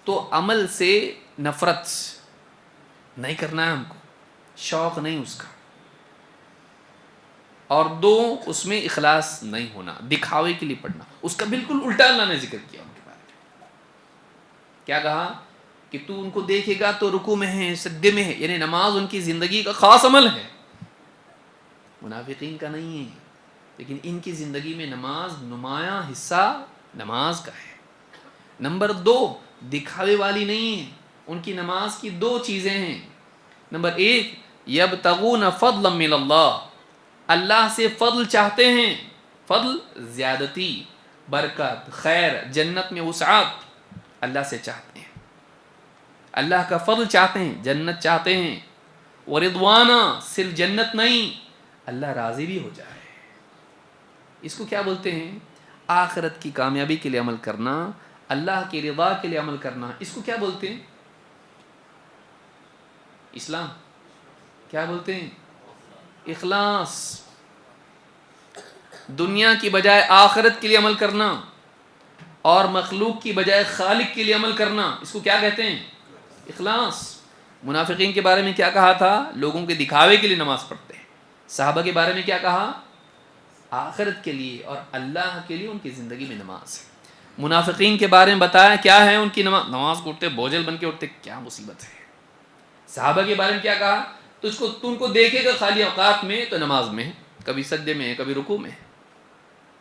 تو عمل سے نفرت نہیں کرنا ہے ہم کو، شوق نہیں اس کا. اور 2، اس میں اخلاص نہیں ہونا، دکھاوے کے لیے پڑھنا. اس کا بالکل الٹا اللہ نے ذکر کیا ان کے بارے میں. کیا کہا کہ تو ان کو دیکھے گا تو رکوع میں ہے، سجدے میں ہے، یعنی نماز ان کی زندگی کا خاص عمل ہے، منافقین کا نہیں ہے. لیکن ان کی زندگی میں نماز نمایاں حصہ نماز کا ہے. نمبر 2، دکھاوے والی نہیں ہے. ان کی نماز کی 2 چیزیں ہیں. نمبر 1، یبتغون فضلا من اللہ. اللہ سے فضل چاہتے ہیں. فضل زیادتی، برکت، خیر، جنت میں وسعت اللہ سے چاہتے ہیں. اللہ کا فضل چاہتے ہیں، جنت چاہتے ہیں. ورضوانا، صرف جنت نہیں، اللہ راضی بھی ہو جائے. اس کو کیا بولتے ہیں؟ آخرت کی کامیابی کے لیے عمل کرنا، اللہ کی رضا کے لیے عمل کرنا. اس کو کیا بولتے ہیں؟ اسلام کیا بولتے ہیں؟ اخلاص. دنیا کی بجائے آخرت کے لیے عمل کرنا اور مخلوق کی بجائے خالق کے لیے عمل کرنا، اس کو کیا کہتے ہیں؟ اخلاص. منافقین کے بارے میں کیا کہا تھا؟ لوگوں کے دکھاوے کے لیے نماز پڑھتے ہیں. صحابہ کے بارے میں کیا کہا؟ آخرت کے لیے اور اللہ کے لیے ان کی زندگی میں نماز ہے. منافقین کے بارے میں بتایا کیا ہے ان کی نماز کو اٹھتے بوجھل بن کے اٹھتے، کیا مصیبت ہے. صحابہ کے بارے میں کیا کہا؟ تو ان کو دیکھے گا خالی اوقات میں تو نماز میں ہے، کبھی سجدے میں ہے، کبھی رکوع میں ہے.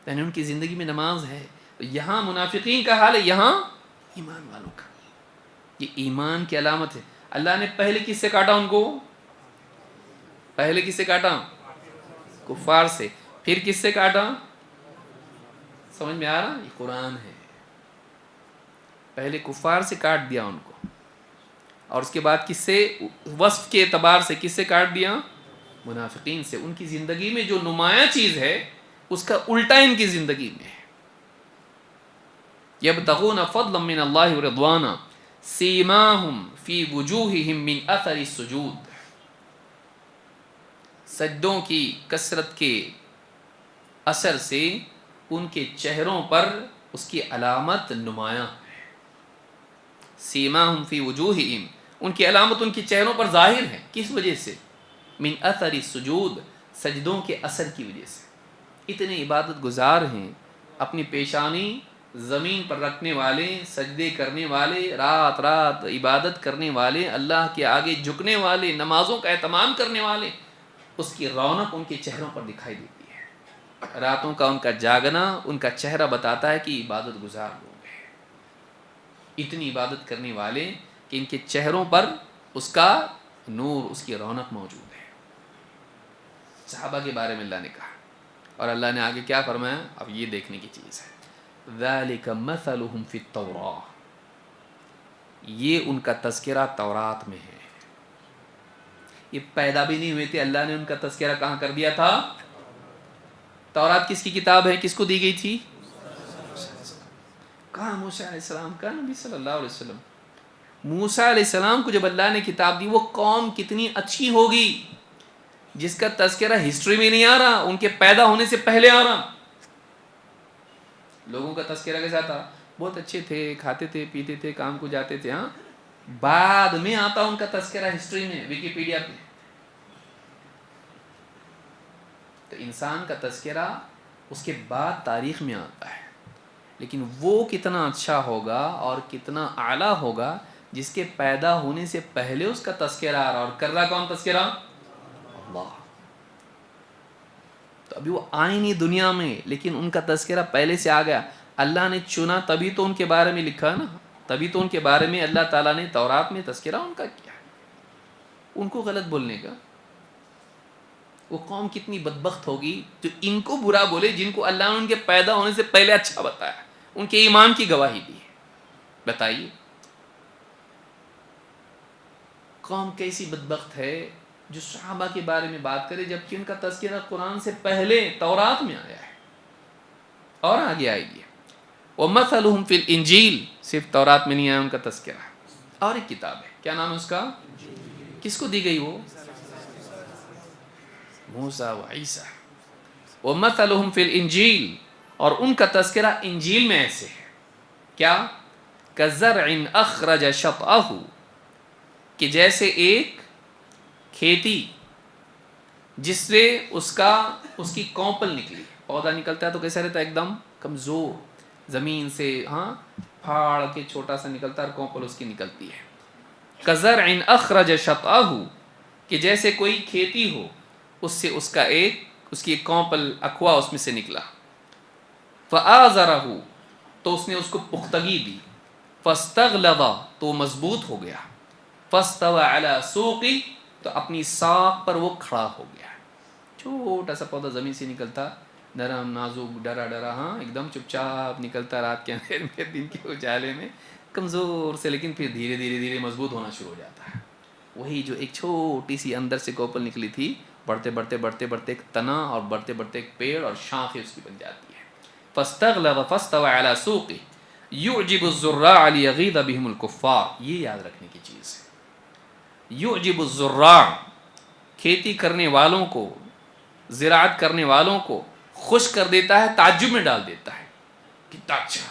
یعنی ان کی زندگی میں نماز ہے. یہاں منافقین کا حال ہے، یہاں ایمان والوں کا. یہ ایمان کی علامت ہے. اللہ نے پہلے کس سے کاٹا ان کو؟ پہلے کس سے کاٹا؟ کفار سے. پھر کس سے کاٹا؟ سمجھ میں آ رہا؟ یہ قرآن ہے. پہلے کفار سے کاٹ دیا ان کو، اور اس کے بعد کس سے؟ وصف کے اعتبار سے کس سے کاٹ دیا؟ منافقین سے. ان کی زندگی میں جو نمایاں چیز ہے اس کا الٹا ان کی زندگی میں ہے. یبتغون فضلا من اللہ ورضوانا سیماہم فی وجوہہم من اثر السجود. سجدوں کی کثرت کے اثر سے ان کے چہروں پر اس کی علامت نمایاں ہے. سیماہم فی وجوہہم، ان کی علامت ان کے چہروں پر ظاہر ہے. کس وجہ سے؟ من اثر السجود، سجدوں کے اثر کی وجہ سے. اتنے عبادت گزار ہیں، اپنی پیشانی زمین پر رکھنے والے، سجدے کرنے والے، رات رات عبادت کرنے والے، اللہ کے آگے جھکنے والے، نمازوں کا اہتمام کرنے والے. اس کی رونق ان کے چہروں پر دکھائی دیتی ہے. راتوں کا ان کا جاگنا ان کا چہرہ بتاتا ہے کہ عبادت گزار لوگ ہیں. اتنی عبادت کرنے والے کہ ان کے چہروں پر اس کا نور، اس کی رونق موجود ہے. صحابہ کے بارے میں اللہ نے کہا، اور اللہ نے آگے کیا فرمایا؟ اب یہ دیکھنے کی چیز ہے. ذَلِكَ مَثَلُهُمْ فِي التَّوْرَاةِ، یہ ان کا تذکرہ تورات میں ہے. یہ پیدا بھی نہیں ہوئے تھے، اللہ نے ان کا تذکرہ کہاں کر دیا تھا؟ تورات کس کی کتاب ہے؟ کس کو دی گئی تھی؟ کہاں؟ موسیٰ علیہ السلام کا، نبی صلی اللہ علیہ وسلم. موسیٰ علیہ السلام کو جب اللہ نے کتاب دی، وہ قوم کتنی اچھی ہوگی جس کا تذکرہ ہسٹری میں نہیں آ رہا، ان کے پیدا ہونے سے پہلے آ رہا. لوگوں کا تذکرہ کیسا تھا؟ بہت اچھے تھے، کھاتے تھے، پیتے تھے، کام کو جاتے تھے. ہاں، بعد میں آتا ان کا تذکرہ ہسٹری میں، ویکیپیڈیا پہ. تو انسان کا تذکرہ اس کے بعد تاریخ میں آتا ہے. لیکن وہ کتنا اچھا ہوگا اور کتنا اعلیٰ ہوگا جس کے پیدا ہونے سے پہلے اس کا تذکرہ آ رہا، اور کر رہا کون تذکرہ؟ اللہ. تو ابھی وہ آئے نہیں دنیا میں، لیکن ان کا تذکرہ پہلے سے آ گیا. اللہ نے چنا تبھی تو ان کے بارے میں لکھا نا، تبھی تو ان کے بارے میں اللہ تعالیٰ نے تورات میں تذکرہ ان کا کیا. ان کو غلط بولنے کا، وہ قوم کتنی بدبخت ہوگی جو ان کو برا بولے جن کو اللہ نے ان کے پیدا ہونے سے پہلے اچھا بتایا، ان کے ایمان کی گواہی دی ہے. بتائیے قوم کیسی بدبخت ہے جو صحابہ کے بارے میں بات کرے جبکہ ان کا تذکرہ قرآن سے پہلے تورات میں آیا ہے اور آگے آئے گی. وَمَثَلُهُمْ فِي الْإِنْجِيلِ، صرف تورات میں نہیں آیا ان کا تذکرہ. اور ایک کتاب ہے، کیا نام ہے اس کا؟ کس کو دی گئی وہ؟ موسیٰ و عیسیٰ. وَمَثَلُهُمْ فِي الْإِنْجِيلِ، اور ان کا تذکرہ انجیل میں ایسے ہے. کیا؟ كَزَرْعٍ أَخْرَجَ شَطْأَهُ، کہ جیسے ایک کھیتی جس سے اس کی کونپل نکلی. پودا نکلتا ہے تو کیسا رہتا ہے؟ ایک دم کمزور، زمین سے ہاں پھاڑ کے چھوٹا سا نکلتا ہے اور کونپل اس کی نکلتی ہے. کزرع اخرج شطأہ، کہ جیسے کوئی کھیتی ہو اس سے اس کی ایک کونپل اکوا اس میں سے نکلا. فآزرہ، تو اس نے اس کو پختگی دی. فاستغلظ، تو مضبوط ہو گیا. فاستوى علی سوقی، تو اپنی ساق پر وہ کھڑا ہو گیا. چھوٹا سا پودا زمین سے نکلتا، نرم نازک، ڈرا ڈرا، ہاں ایک دم چپ چاپ نکلتا رات کے اندھیر میں، دن کے اجالے میں، کمزور سے، لیکن پھر دھیرے دھیرے دھیرے مضبوط ہونا شروع ہو جاتا ہے. وہی جو ایک چھوٹی سی اندر سے کوپل نکلی تھی، بڑھتے بڑھتے بڑھتے بڑھتے ایک تنا، اور بڑھتے بڑھتے ایک پیڑ اور شاخیں اس کی بن جاتی ہے. فاستغلظ فاستوى علی سوقه یعجب الزراع لیغیظ بهم الکفار. یہ یاد رکھنے کی چیز ہے. یعجب الزراع، کھیتی کرنے والوں کو، زراعت کرنے والوں کو خوش کر دیتا ہے، تعجب میں ڈال دیتا ہے، کتنا اچھا.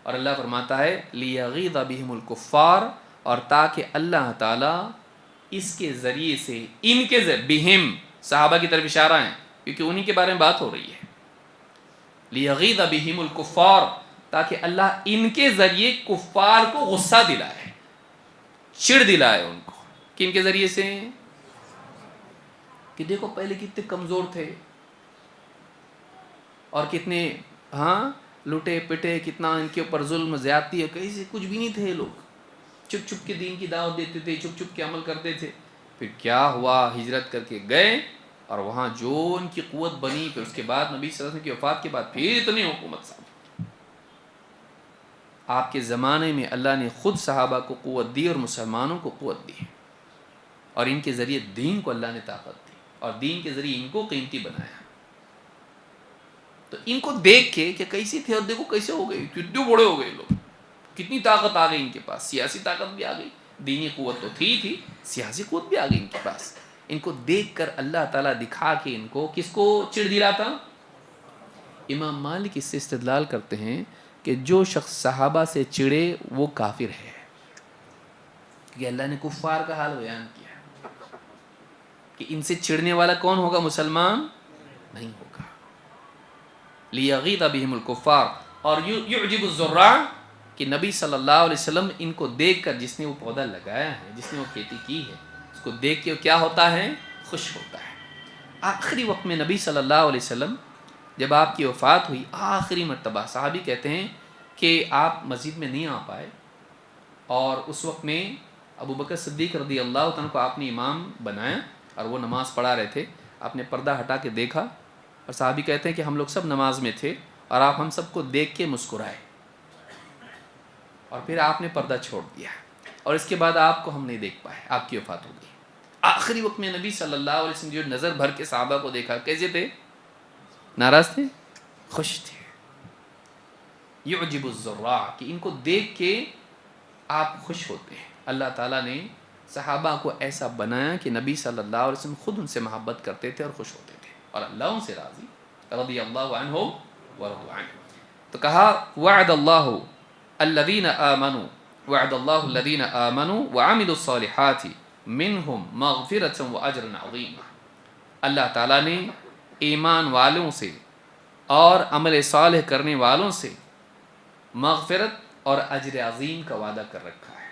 اور اللہ فرماتا ہے لیغیظ بهم الکفار، اور تاکہ اللہ تعالیٰ اس کے ذریعے سے، ان کے بہم، صحابہ کی طرف اشارہ ہے کیونکہ انہی کے بارے میں بات ہو رہی ہے. لیغیظ بهم الکفار، تاکہ اللہ ان کے ذریعے کفار کو غصہ دلائے، چڑ دلائے ان کو. کن کے ذریعے سے؟ کہ دیکھو پہلے کتنے کمزور تھے، اور کتنے ہاں لٹے پٹے، کتنا ان کے اوپر ظلم زیادتی ہے، کہیں سے کچھ بھی نہیں تھے یہ لوگ، چھپ چھپ کے دین کی دعوت دیتے تھے، چھپ چھپ کے عمل کرتے تھے. پھر کیا ہوا، ہجرت کر کے گئے اور وہاں جو ان کی قوت بنی، پھر اس کے بعد نبی صلی اللہ علیہ وسلم کی وفات کے بعد پھر اتنی حکومت صاحب. آپ کے زمانے میں اللہ نے خود صحابہ کو قوت دی اور مسلمانوں کو قوت دی، اور ان کے ذریعے دین کو اللہ نے طاقت دی، اور دین کے ذریعے ان کو قیمتی بنایا. تو ان کو دیکھ کے کہ کیسی تھے اور دیکھو کیسے ہو گئے، کتنے بڑے ہو گئے لوگ، کتنی طاقت آ گئی ان کے پاس، سیاسی طاقت بھی آ گئی، دینی قوت تو تھی، سیاسی قوت بھی آ گئی ان کے پاس. ان کو دیکھ کر اللہ تعالیٰ دکھا کے ان کو کس کو چڑ دلاتا. امام مالک اس سے استدلال کرتے ہیں کہ جو شخص صحابہ سے چڑے وہ کافر ہے، کہ اللہ نے کفار کا حال بیان کیا کہ ان سے چڑنے والا کون ہوگا، مسلمان نہیں ہوگا. لیغیظ بہم الکفار. اور یعجب الزراع کہ نبی صلی اللہ علیہ وسلم ان کو دیکھ کر، جس نے وہ پودا لگایا ہے، جس نے وہ کھیتی کی ہے، اس کو دیکھ کے کیا ہوتا ہے، خوش ہوتا ہے. آخری وقت میں نبی صلی اللہ علیہ وسلم جب آپ کی وفات ہوئی، آخری مرتبہ صحابی کہتے ہیں کہ آپ مسجد میں نہیں آ پائے، اور اس وقت میں ابو بکر صدیق رضی اللہ عنہ کو آپ نے امام بنایا اور وہ نماز پڑھا رہے تھے. آپ نے پردہ ہٹا کے دیکھا، اور صحابی کہتے ہیں کہ ہم لوگ سب نماز میں تھے اور آپ ہم سب کو دیکھ کے مسکرائے، اور پھر آپ نے پردہ چھوڑ دیا، اور اس کے بعد آپ کو ہم نہیں دیکھ پائے، آپ کی وفات ہو گئی. آخری وقت میں نبی صلی اللہ علیہ وسلم جو نظر بھر کے صحابہ کو دیکھا، کیسے تھے، ناراض تھے، خوش تھے. یعجب الزراع کہ ان کو دیکھ کے آپ خوش ہوتے ہیں. اللہ تعالیٰ نے صحابہ کو ایسا بنایا کہ نبی صلی اللہ علیہ وسلم خود ان سے محبت کرتے تھے اور خوش ہوتے تھے، اور اللہ ان سے راضی، رضی اللہ عنہ ورضوا عنہ. تو کہا وعد اللہ الذین آمنوا، وعد اللہ الذین آمنوا وعملوا الصالحات منہم مغفرۃ واجر عظیم. اللہ تعالیٰ نے ایمان والوں سے اور عمل صالح کرنے والوں سے مغفرت اور اجر عظیم کا وعدہ کر رکھا ہے.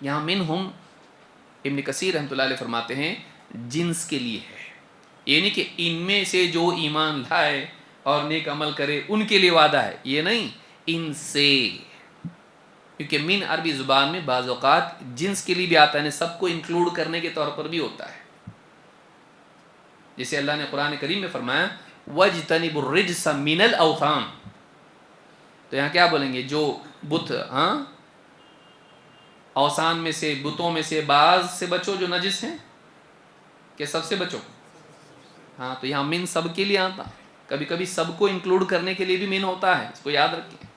یہاں منہم ابن کثیر رحمۃ اللہ علیہ فرماتے ہیں جنس کے لیے ہے، یعنی کہ ان میں سے جو ایمان لائے اور نیک عمل کرے ان کے لیے وعدہ ہے، یہ نہیں ان سے، کیونکہ من عربی زبان میں بعض اوقات جنس کے لیے بھی آتا ہے، سب کو انکلوڈ کرنے کے طور پر بھی ہوتا ہے. جیسے اللہ نے قرآن کریم میں فرمایا وَاجْتَنِبُوا الرِّجْسَ مِنَ الْأَوْثَانِ، تو یہاں کیا بولیں گے، جو بت، ہاں اوثان میں سے، بتوں میں سے بعض سے بچو جو نجس ہیں، کہ سب سے بچو. ہاں تو یہاں من سب کے لیے آتا، کبھی کبھی سب کو انکلوڈ کرنے کے لیے بھی من ہوتا ہے، اس کو یاد رکھیں.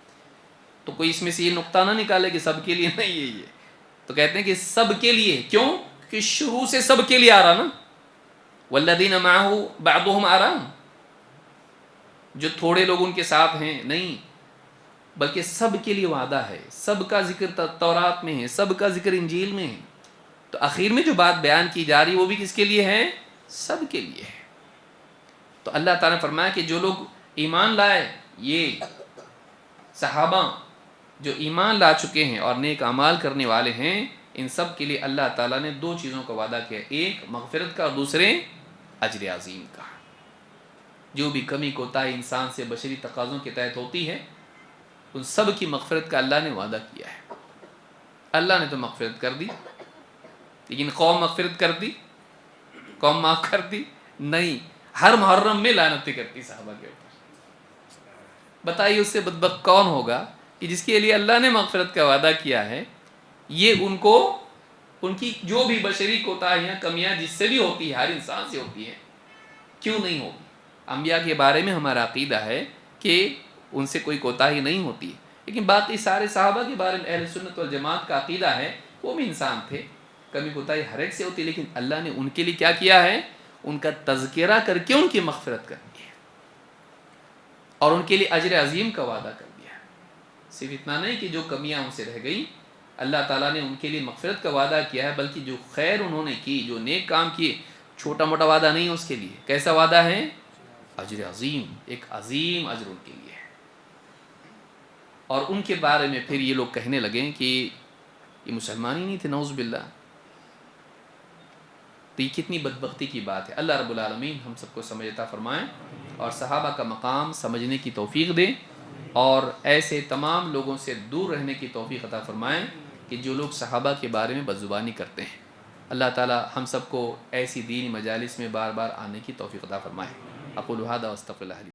تو کوئی اس میں سے یہ نقطہ نہ نکالے کہ سب کے لیے نہیں ہے یہ، تو کہتے ہیں کہ سب کے لیے. کیوں کہ شروع سے سب کے لیے آ رہا نا، والذین معہ بعضهم آرام، جو تھوڑے لوگ ان کے ساتھ ہیں نہیں، بلکہ سب کے لیے وعدہ ہے. سب کا ذکر تورات میں ہے، سب کا ذکر انجیل میں ہے. تو آخر میں جو بات بیان کی جا رہی وہ بھی کس کے لیے ہے، سب کے لیے ہے. تو اللہ تعالیٰ نے فرمایا کہ جو لوگ ایمان لائے، یہ صحابہ جو ایمان لا چکے ہیں اور نیک اعمال کرنے والے ہیں، ان سب کے لیے اللہ تعالیٰ نے دو چیزوں کا وعدہ کیا، ایک مغفرت کا اور دوسرے اجر عظیم کا. جو بھی کمی کوتاہی انسان سے بشری تقاضوں کے تحت ہوتی ہے، ان سب کی مغفرت کا اللہ نے وعدہ کیا ہے. اللہ نے تو مغفرت کر دی، لیکن قوم مغفرت کر دی، قوم معاف کر دی نہیں. ہر محرم میں لعنتیں کرتی صحابہ کے اوپر. بتائیے اس سے بدبخت کون ہوگا کہ جس کے لیے اللہ نے مغفرت کا وعدہ کیا ہے، یہ ان کو ان کی جو بھی بشری کوتاہیاں کمیاں جس سے بھی ہوتی ہے، ہر انسان سے ہوتی ہیں، کیوں نہیں ہوگی. انبیاء کے بارے میں ہمارا عقیدہ ہے کہ ان سے کوئی کوتاہی نہیں ہوتی، لیکن باقی سارے صحابہ کے بارے میں اہل سنت والجماعت کا عقیدہ ہے وہ بھی انسان تھے، کمی کوتاہی ہر ایک سے ہوتی، لیکن اللہ نے ان کے لیے کیا کیا ہے، ان کا تذکرہ کر کے ان کی مغفرت کر دی ہے اور ان کے لیے اجر عظیم کا وعدہ کر دیا ہے. صرف اتنا نہیں کہ جو کمیاں ان سے رہ گئیں اللہ تعالیٰ نے ان کے لیے مغفرت کا وعدہ کیا ہے، بلکہ جو خیر انہوں نے کی، جو نیک کام کیے، چھوٹا موٹا وعدہ نہیں ہے اس کے لیے. کیسا وعدہ ہے، اجر عظیم، ایک عظیم اجر ان کے لیے ہے. اور ان کے بارے میں پھر یہ لوگ کہنے لگے کہ یہ مسلمان ہی نہیں تھے، نعوذ باللہ. تو یہ کتنی بدبختی کی بات ہے. اللہ رب العالمین ہم سب کو سمجھ عطا فرمائے. اور صحابہ کا مقام سمجھنے کی توفیق دے، اور ایسے تمام لوگوں سے دور رہنے کی توفیق عطا فرمائیں کہ جو لوگ صحابہ کے بارے میں بدزبانی کرتے ہیں۔ اللہ تعالی ہم سب کو ایسی دینی مجالس میں بار بار آنے کی توفیق عطا فرمائے۔ اقول ھذا واستغفر اللہ